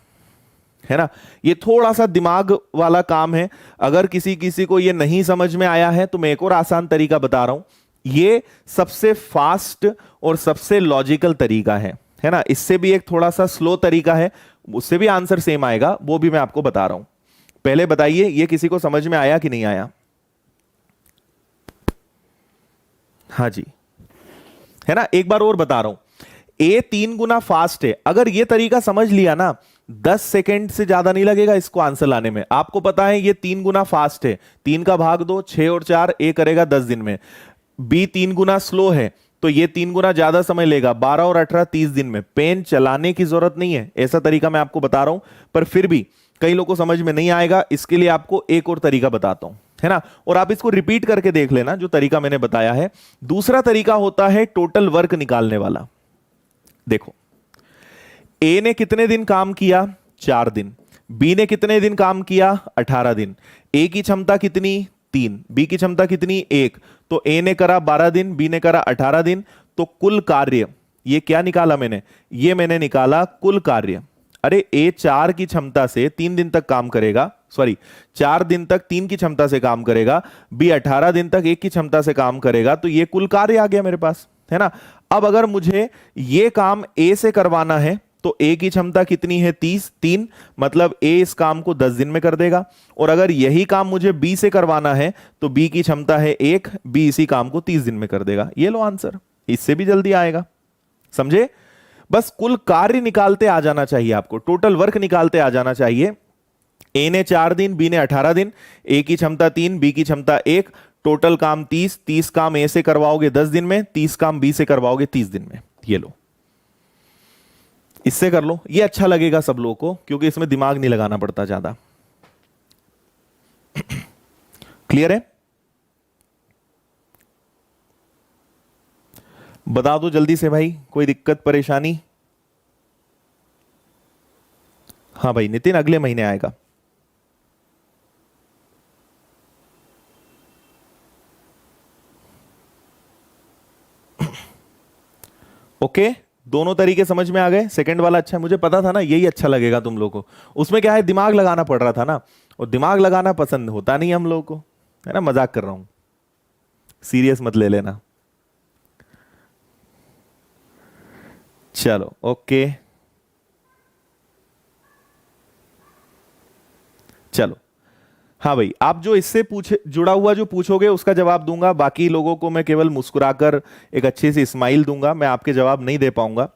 है ना? ये थोड़ा सा दिमाग वाला काम है। अगर किसी को ये नहीं समझ में आया है तो मैं एक और आसान तरीका बता रहा हूं। ये सबसे फास्ट और सबसे लॉजिकल तरीका है ना? इससे भी एक थोड़ा सा स्लो तरीका है, उससे भी आंसर सेम आएगा, वो भी मैं आपको बता रहा हूं। पहले बताइए ये किसी को समझ में आया कि नहीं आया? हाँ जी, है ना? एक बार और बता रहा हूं, ए 3 गुना फास्ट है। अगर ये तरीका समझ लिया ना, 10 सेकेंड से ज्यादा नहीं लगेगा इसको आंसर लाने में। आपको पता है ये 3 गुना फास्ट है, 3 का भाग दो, 6 और 4, ए करेगा 10 दिन में। बी 3 गुना स्लो है, तो ये 3 गुना ज्यादा समय लेगा, 12 और 18 30 दिन में। पेन चलाने की जरूरत नहीं है, ऐसा तरीका मैं आपको बता रहा हूं, पर फिर भी कई लोगों को समझ में नहीं आएगा, इसके लिए आपको एक और तरीका बताता हूं, है ना? और आप इसको रिपीट करके देख लेना जो तरीका मैंने बताया है। दूसरा तरीका होता है टोटल वर्क निकालने वाला। देखो, ए ने कितने दिन काम किया? 4 दिन। बी ने कितने दिन काम किया? 18 दिन। ए की क्षमता कितनी? 3। बी की क्षमता कितनी? 1। तो ए ने करा 12 दिन, बी ने करा 18 दिन, तो कुल कार्य, ये क्या निकाला मैंने, ये मैंने निकाला कुल कार्य। अरे ए 4 की क्षमता से 3 दिन तक काम करेगा, सॉरी 4 दिन तक 3 की क्षमता से काम करेगा, बी 18 दिन तक 1 की क्षमता से काम करेगा, तो ये कुल कार्य आ गया मेरे पास, है ना। अब अगर मुझे ये काम ए से करवाना है तो ए की क्षमता कितनी है, 3, मतलब ए इस काम को 10 दिन में कर देगा। और अगर यही काम मुझे बी से करवाना है तो बी की क्षमता है 1, बी इसी काम को 30 दिन में कर देगा। ये लो आंसर, इससे भी जल्दी आएगा, समझे। बस कुल कार्य निकालते आ जाना चाहिए आपको, टोटल वर्क निकालते आ जाना चाहिए। ए ने 4 दिन, बी ने 18 दिन, ए की क्षमता 3, बी की क्षमता 1, टोटल काम 30 काम ए से करवाओगे 10 दिन में, 30 काम बी से करवाओगे 30 दिन में। ये लो, इससे कर लो, ये अच्छा लगेगा सब लोगों को, क्योंकि इसमें दिमाग नहीं लगाना पड़ता ज्यादा। क्लियर है? बता दो जल्दी से भाई, कोई दिक्कत परेशानी? हाँ भाई नितिन, अगले महीने आएगा। ओके, दोनों तरीके समझ में आ गए। सेकंड वाला अच्छा है, मुझे पता था ना यही अच्छा लगेगा तुम लोगों को। उसमें क्या है, दिमाग लगाना पड़ रहा था ना, और दिमाग लगाना पसंद होता नहीं हम लोगों को, है ना। मजाक कर रहा हूं, सीरियस मत ले लेना। चलो ओके, चलो हाँ भाई, आप जो इससे पूछे जुड़ा हुआ जो पूछोगे उसका जवाब दूंगा, बाकी लोगों को मैं केवल मुस्कुराकर एक अच्छी सी स्माइल दूंगा, मैं आपके जवाब नहीं दे पाऊंगा,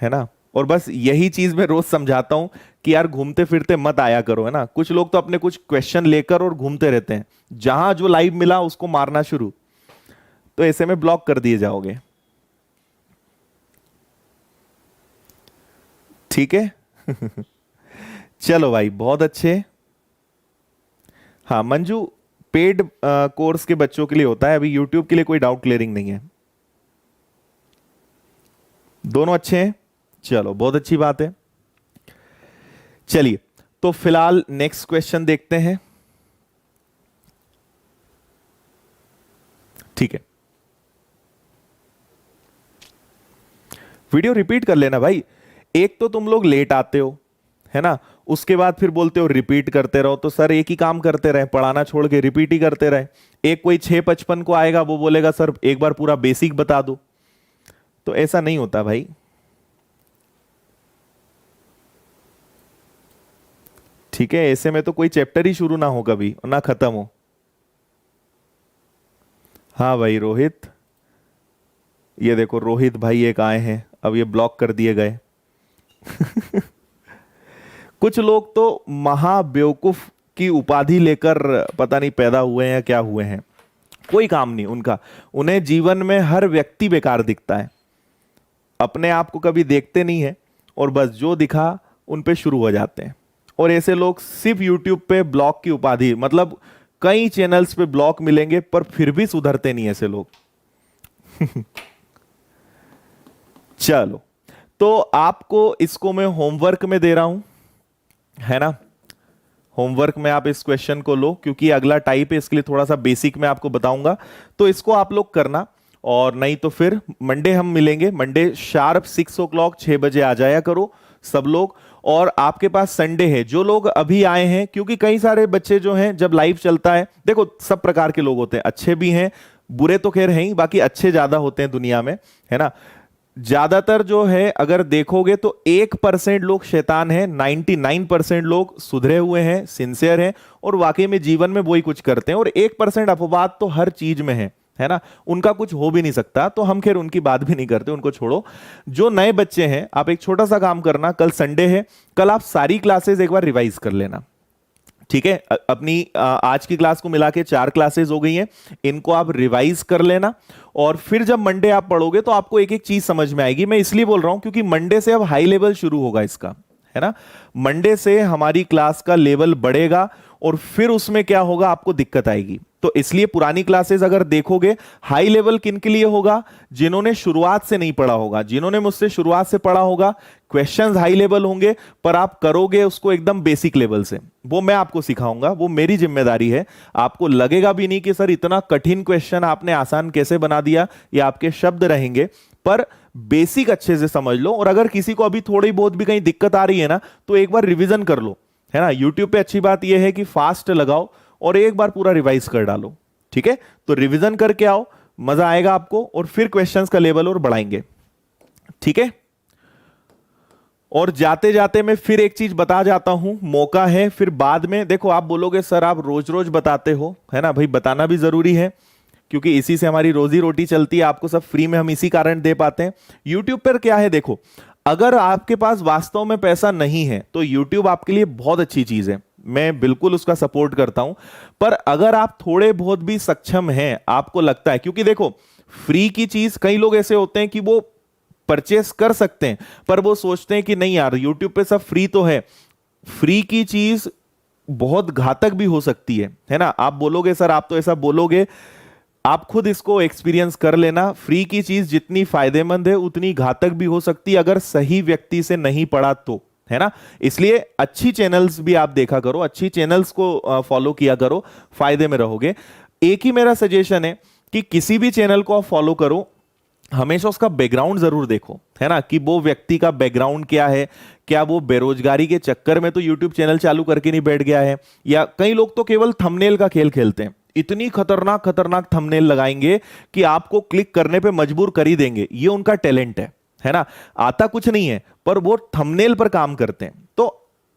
है ना। और बस यही चीज मैं रोज समझाता हूं कि यार घूमते फिरते मत आया करो, है ना। कुछ लोग तो अपने कुछ क्वेश्चन लेकर और घूमते रहते हैं, जहां जो लाइव मिला उसको मारना शुरू, तो ऐसे में ब्लॉक कर दिए जाओगे, ठीक है। चलो भाई, बहुत अच्छे। हाँ मंजू, पेड कोर्स के बच्चों के लिए होता है, अभी यूट्यूब के लिए कोई डाउट क्लियरिंग नहीं है। दोनों अच्छे हैं, चलो बहुत अच्छी बात है। चलिए, तो फिलहाल नेक्स्ट क्वेश्चन देखते हैं, ठीक है। वीडियो रिपीट कर लेना भाई, एक तो तुम लोग लेट आते हो, है ना, उसके बाद फिर बोलते हो रिपीट करते रहो, तो सर एक ही काम करते रहे, पढ़ाना छोड़ के रिपीट ही करते रहे। एक कोई 6:55 को आएगा, वो बोलेगा सर एक बार पूरा बेसिक बता दो, तो ऐसा नहीं होता भाई। ठीक है, ऐसे में तो कोई चैप्टर ही शुरू ना हो कभी, ना खत्म हो। हाँ भाई रोहित, ये देखो रोहित भाई एक आए हैं, अब ये ब्लॉक कर दिए गए। कुछ लोग तो महाबेवकूफ की उपाधि लेकर पता नहीं पैदा हुए हैं या क्या हुए हैं, कोई काम नहीं उनका, उन्हें जीवन में हर व्यक्ति बेकार दिखता है, अपने आप को कभी देखते नहीं है, और बस जो दिखा उन पे शुरू हो जाते हैं। और ऐसे लोग सिर्फ यूट्यूब पे ब्लॉक की उपाधि, मतलब कई चैनल्स पे ब्लॉक मिलेंगे पर फिर भी सुधरते नहीं ऐसे लोग। चलो, तो आपको इसको मैं होमवर्क में दे रहा हूं, है ना। होमवर्क में आप इस क्वेश्चन को लो, क्योंकि अगला टाइप है, इसके लिए थोड़ा सा बेसिक मैं आपको बताऊंगा, तो इसको आप लोग करना। और नहीं तो फिर मंडे हम मिलेंगे, मंडे शार्प 6 o'clock 6 बजे आ जाया करो सब लोग। और आपके पास संडे है, जो लोग अभी आए हैं, क्योंकि कई सारे बच्चे जो हैं जब लाइव चलता है, देखो सब प्रकार के लोग होते हैं, अच्छे भी हैं, बुरे तो खैर हैं ही, बाकी अच्छे ज्यादा होते हैं दुनिया में, है ना। ज्यादातर जो है अगर देखोगे तो 1% लोग शैतान हैं, 99% लोग सुधरे हुए हैं, सिंसियर हैं, और वाकई में जीवन में वही कुछ करते हैं। और 1% अपवाद तो हर चीज में है ना, उनका कुछ हो भी नहीं सकता, तो हम खैर उनकी बात भी नहीं करते, उनको छोड़ो। जो नए बच्चे हैं, आप एक छोटा सा काम करना, कल संडे है, कल आप सारी क्लासेस एक बार रिवाइज कर लेना, ठीक है। अपनी आज की क्लास को मिला के 4 क्लासेस हो गई हैं, इनको आप रिवाइज कर लेना, और फिर जब मंडे आप पढ़ोगे तो आपको एक एक चीज समझ में आएगी। मैं इसलिए बोल रहा हूं क्योंकि मंडे से अब हाई लेवल शुरू होगा इसका, है ना। मंडे से हमारी क्लास का लेवल बढ़ेगा, और फिर उसमें क्या होगा आपको दिक्कत आएगी। तो इसलिए पुरानी क्लासेस अगर देखोगे, हाई लेवल किन के लिए होगा? जिन्होंने शुरुआत से नहीं पढ़ा होगा, जिन्होंने मुझसे शुरुआत से पढ़ा होगा। क्वेश्चंस हाई लेवल होंगे पर आप करोगे उसको एकदम बेसिक लेवल से, वो मैं आपको सिखाऊंगा, वो मेरी जिम्मेदारी है। आपको लगेगा भी नहीं कि सर इतना कठिन क्वेश्चन आपने आसान कैसे बना दिया, ये आपके शब्द रहेंगे, पर बेसिक अच्छे से समझ लो। और अगर किसी को अभी थोड़ी बहुत भी कहीं दिक्कत आ रही है ना, तो एक बार रिवीजन कर लो, है ना। यूट्यूब पे अच्छी बात यह है कि फास्ट लगाओ और एक बार पूरा रिवाइज कर डालो, ठीक है। तो रिवीजन करके आओ, मजा आएगा आपको, और फिर क्वेश्चंस का लेवल और बढ़ाएंगे, ठीक है। और जाते जाते मैं फिर एक चीज बता जाता हूं, मौका है फिर बाद में। देखो आप बोलोगे सर आप रोज रोज बताते हो, है ना भाई, बताना भी जरूरी है क्योंकि इसी से हमारी रोजी रोटी चलती है, आपको सब फ्री में हम इसी कारण दे पाते हैं। यूट्यूब पर क्या है, देखो अगर आपके पास वास्तव में पैसा नहीं है तो यूट्यूब आपके लिए बहुत अच्छी चीज है, मैं बिल्कुल उसका सपोर्ट करता हूं। पर अगर आप थोड़े बहुत भी सक्षम हैं, आपको लगता है, क्योंकि देखो फ्री की चीज, कई लोग ऐसे होते हैं कि वो परचेस कर सकते हैं पर वो सोचते हैं कि नहीं यार यूट्यूब पे सब फ्री तो है। फ्री की चीज बहुत घातक भी हो सकती है ना। आप बोलोगे सर आप तो ऐसा बोलोगे, आप खुद इसको एक्सपीरियंस कर लेना। फ्री की चीज जितनी फायदेमंद है उतनी घातक भी हो सकती है अगर सही व्यक्ति से नहीं पढ़ा तो, है ना। इसलिए अच्छी चैनल्स भी आप देखा करो, अच्छी चैनल्स को फॉलो किया करो, फायदे में रहोगे। एक ही मेरा सजेशन है कि किसी भी चैनल को आप फॉलो करो, हमेशा उसका बैकग्राउंड जरूर देखो, है ना, कि वो व्यक्ति का बैकग्राउंड क्या है। क्या वो बेरोजगारी के चक्कर में तो यूट्यूब चैनल चालू करके नहीं बैठ गया है, या कई लोग तो केवल थंबनेल का खेल खेलते हैं, इतनी खतरनाक खतरनाक थंबनेल लगाएंगे कि आपको क्लिक करने पे मजबूर कर ही देंगे। ये उनका टैलेंट है ना, आता कुछ नहीं है पर वो थंबनेल पर काम करते हैं। तो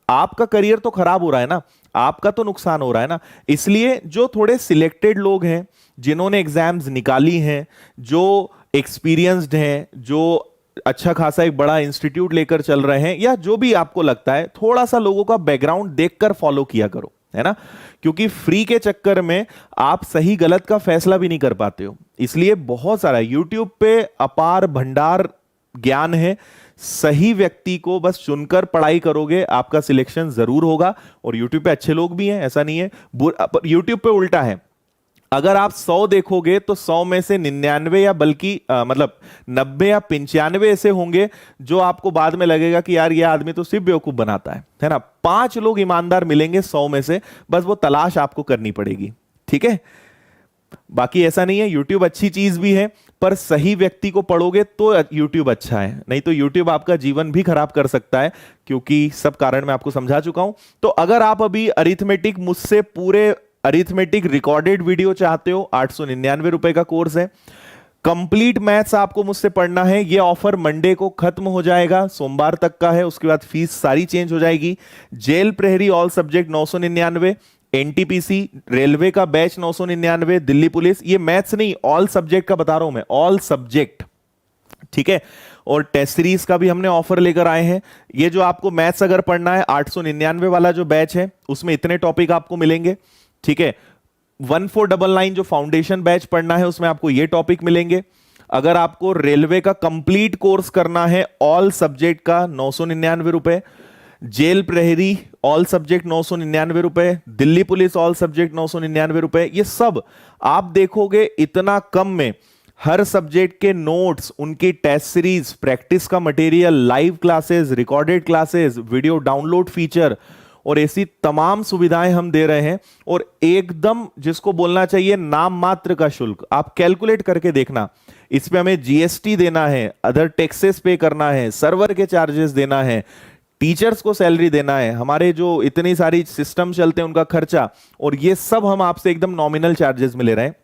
आपका करियर तो खराब हो रहा है ना, आपका तो नुकसान हो रहा है ना। इसलिए जो थोड़े सिलेक्टेड लोग हैं, जिन्होंने एग्जाम्स निकाली हैं, जो एक्सपीरियंस्ड हैं, जो अच्छा खासा एक बड़ा इंस्टीट्यूट लेकर चल रहे हैं, या जो भी आपको लगता है, थोड़ा सा लोगों का बैकग्राउंड देखकर फॉलो किया करो, है ना। क्योंकि फ्री के चक्कर में आप सही गलत का फैसला भी नहीं कर पाते हो। इसलिए बहुत सारा यूट्यूब पे अपार भंडार ज्ञान है, सही व्यक्ति को बस चुनकर पढ़ाई करोगे आपका सिलेक्शन जरूर होगा। और यूट्यूब पे अच्छे लोग भी हैं, ऐसा नहीं है। यूट्यूब पे उल्टा है, अगर आप 100 देखोगे तो 100 में से 99 या बल्कि मतलब 90 या 95 ऐसे होंगे जो आपको बाद में लगेगा कि यार ये आदमी तो सिर्फ बेवकूफ बनाता है ना। 5 लोग ईमानदार मिलेंगे 100 में से, बस वो तलाश आपको करनी पड़ेगी, ठीक है। बाकी ऐसा नहीं है, यूट्यूब अच्छी चीज भी है पर सही व्यक्ति को पढ़ोगे तो यूट्यूब अच्छा है, नहीं तो यूट्यूब आपका जीवन भी खराब कर सकता है, क्योंकि सब कारण मैं आपको समझा चुका हूं। तो अगर आप अभी अरिथमेटिक मुझसे पूरे अरिथमेटिक रिकॉर्डेड वीडियो चाहते हो, 899 रुपए का कोर्स है। कंप्लीट मैथ्स आपको मुझसे पढ़ना है, ये ऑफर मंडे को खत्म हो जाएगा, सोमवार तक का है, उसके बाद फीस सारी चेंज हो जाएगी। जेल प्रहरी ऑल सब्जेक्ट 999, एनटीपीसी रेलवे का बैच 999, दिल्ली पुलिस, ये मैथ्स नहीं ऑल सब्जेक्ट का बता रहा हूं मैं, ऑल सब्जेक्ट, ठीक है। और टेस्ट सीरीज का भी हमने ऑफर लेकर आए हैं। ये जो आपको मैथ्स अगर पढ़ना है, 899 वाला जो बैच है उसमें इतने टॉपिक आपको मिलेंगे, ठीक है। 1499 जो फाउंडेशन बैच पढ़ना है उसमें आपको ये टॉपिक मिलेंगे। अगर आपको रेलवे का कंप्लीट कोर्स करना है ऑल सब्जेक्ट का 999 रुपए, जेल प्रहरी ऑल सब्जेक्ट 999 रुपए, दिल्ली पुलिस ऑल सब्जेक्ट 999 रुपए, ये सब आप देखोगे इतना कम में। हर सब्जेक्ट के नोट्स, उनकी टेस्ट सीरीज, प्रैक्टिस का material, live classes, recorded classes, video download feature और ऐसी तमाम सुविधाएं हम दे रहे हैं। और एकदम जिसको बोलना चाहिए नाम मात्र का शुल्क, आप कैलकुलेट करके देखना, इस पे हमें जीएसटी देना है, अदर टैक्सेस पे करना है, सर्वर के चार्जेस देना है, टीचर्स को सैलरी देना है, हमारे जो इतनी सारी सिस्टम चलते हैं उनका खर्चा, और ये सब हम आपसे एकदम नॉमिनल चार्जेस में ले रहे हैं।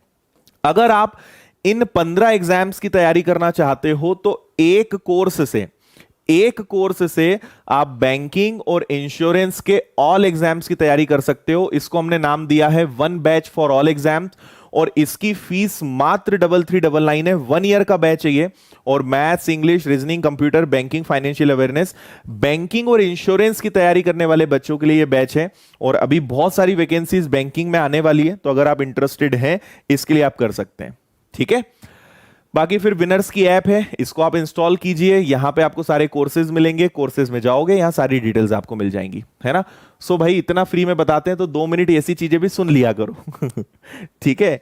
अगर आप इन 15 एग्जाम्स की तैयारी करना चाहते हो तो एक कोर्स से आप बैंकिंग और इंश्योरेंस के ऑल एग्जाम्स की तैयारी कर सकते हो। इसको हमने नाम दिया है 1 बैच फॉर ऑल एग्जाम्स, और इसकी फीस मात्र 3399 है। 1 ईयर का बैच है ये, और maths, English, reasoning, computer, banking, financial awareness, banking और इंश्योरेंस की तैयारी करने वाले बच्चों के लिए ये बैच है। और अभी बहुत सारी वैकेंसीज बैंकिंग में आने वाली है, तो अगर आप इंटरेस्टेड हैं इसके लिए आप कर सकते हैं, ठीक है। बाकी फिर विनर्स की ऐप है, इसको आप इंस्टॉल कीजिए। यहाँ पे आपको सारे कोर्सेज मिलेंगे, कोर्सेज में जाओगे यहाँ सारी डिटेल्स आपको मिल जाएंगी, है ना। सो भाई इतना फ्री में बताते हैं तो 2 मिनट ऐसी चीजें भी सुन लिया करो ठीक है,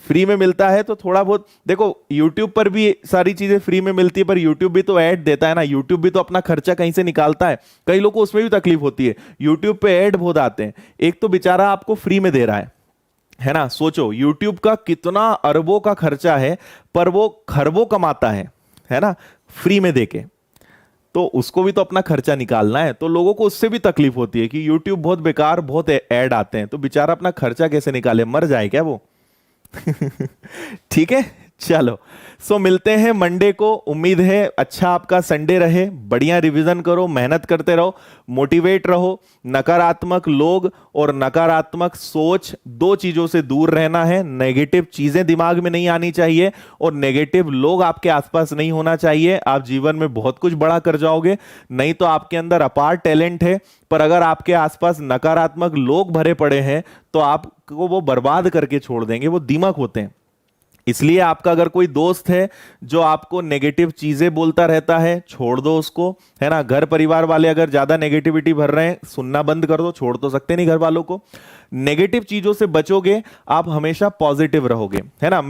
फ्री में मिलता है तो थोड़ा बहुत देखो। YouTube पर भी सारी चीजें फ्री में मिलती है, पर YouTube भी तो ऐड देता है ना, YouTube भी तो अपना खर्चा कहीं से निकालता है। कई लोगों को उसमें भी तकलीफ होती है, YouTube पे ऐड बहुत आते हैं। एक तो बेचारा आपको फ्री में दे रहा है ना। सोचो YouTube का कितना अरबों का खर्चा है, पर वो खरबों कमाता है ना, फ्री में देके। तो उसको भी तो अपना खर्चा निकालना है, तो लोगों को उससे भी तकलीफ होती है कि YouTube बहुत बेकार, बहुत ऐड आते हैं, तो बेचारा अपना खर्चा कैसे निकाले, मर जाए क्या वो ठीक है, चलो। सो मिलते हैं मंडे को। उम्मीद है अच्छा आपका संडे रहे, बढ़िया रिवीजन करो, मेहनत करते रहो, मोटिवेट रहो। नकारात्मक लोग और नकारात्मक सोच, 2 चीजों से दूर रहना है। नेगेटिव चीजें दिमाग में नहीं आनी चाहिए और नेगेटिव लोग आपके आसपास नहीं होना चाहिए। आप जीवन में बहुत कुछ बड़ा कर जाओगे। नहीं तो आपके अंदर अपार टैलेंट है, पर अगर आपके आसपास नकारात्मक लोग भरे पड़े हैं तो आपको वो बर्बाद करके छोड़ देंगे। वो दीमक होते हैं। इसलिए आपका अगर कोई दोस्त है जो आपको नेगेटिव चीजें बोलता रहता है, छोड़ दो उसको, है ना। घर परिवार वाले अगर ज्यादा नेगेटिविटी भर रहे हैं, सुनना बंद कर दो, छोड़ तो सकते नहीं घर वालों को। नेगेटिव चीजों से बचोगे, आप हमेशा पॉजिटिव रहोगे, है ना।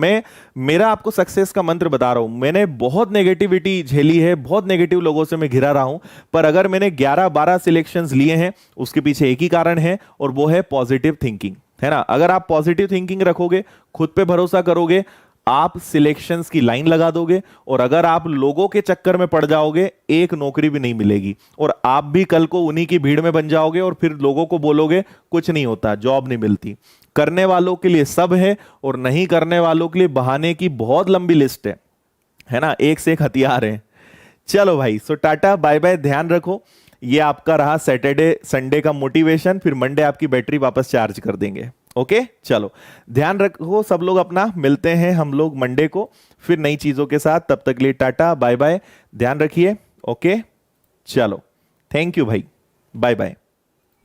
मेरा आपको सक्सेस का मंत्र बता रहा हूं। मैंने बहुत नेगेटिविटी झेली है, बहुत नेगेटिव लोगों से मैं घिरा रहा हूं, पर अगर मैंने 11-12 सिलेक्शंस लिए हैं, उसके पीछे एक ही कारण है और वो है पॉजिटिव थिंकिंग, है ना। अगर आप पॉजिटिव थिंकिंग रखोगे, खुद पे भरोसा करोगे, आप सिलेक्शंस की लाइन लगा दोगे। और अगर आप लोगों के चक्कर में पड़ जाओगे, एक नौकरी भी नहीं मिलेगी और आप भी कल को उन्हीं की भीड़ में बन जाओगे और फिर लोगों को बोलोगे कुछ नहीं होता, जॉब नहीं मिलती। करने वालों के लिए सब है और नहीं करने वालों के लिए बहाने की बहुत लंबी लिस्ट है ना। एक से एक हथियार है। चलो भाई, सो टाटा बाय बाय, ध्यान रखो। ये आपका रहा सैटरडे संडे का मोटिवेशन, फिर मंडे आपकी बैटरी वापस चार्ज कर देंगे। ओके, चलो ध्यान रखो सब लोग अपना। मिलते हैं हम लोग मंडे को फिर नई चीजों के साथ। तब तक के लिए टाटा बाय बाय, ध्यान रखिए। ओके, चलो, थैंक यू भाई, बाय बाय।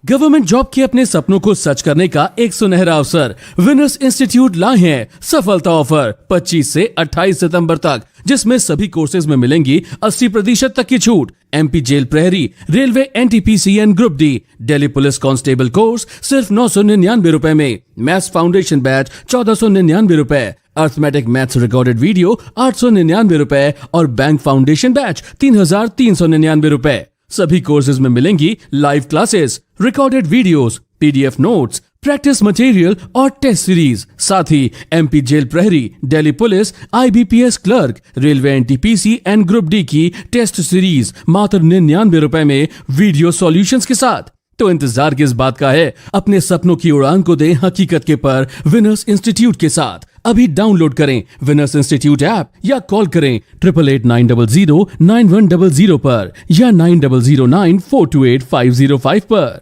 गवर्नमेंट जॉब के अपने सपनों को सच करने का एक सुनहरा अवसर विनर्स इंस्टीट्यूट लाए हैं सफलता ऑफर 25 से 28 सितंबर तक, जिसमें सभी कोर्सेज में मिलेंगी 80% तक की छूट। एमपी जेल प्रहरी, railway NTPC and group D, Delhi police constable course सिर्फ 999 रुपए में, मैथ्स फाउंडेशन बैच 1499 रुपए, अर्थमेटिक मैथ्स रिकॉर्डेड वीडियो 899 रुपए और बैंक फाउंडेशन बैच 3399 रुपए। सभी कोर्सेज में मिलेंगी live classes, recorded videos, PDF notes, practice material और टेस्ट सीरीज। साथ ही एमपी जेल प्रहरी, Delhi police, IBPS clerk, railway NTPC and group D की टेस्ट सीरीज मात्र 99 रुपए में वीडियो सॉल्यूशंस के साथ। तो इंतजार किस बात का है, अपने सपनों की उड़ान को दें हकीकत के पर विनर्स इंस्टीट्यूट के साथ। अभी डाउनलोड करें विनर्स इंस्टीट्यूट ऐप या कॉल करें 8889009100 पर या 9009428505 पर।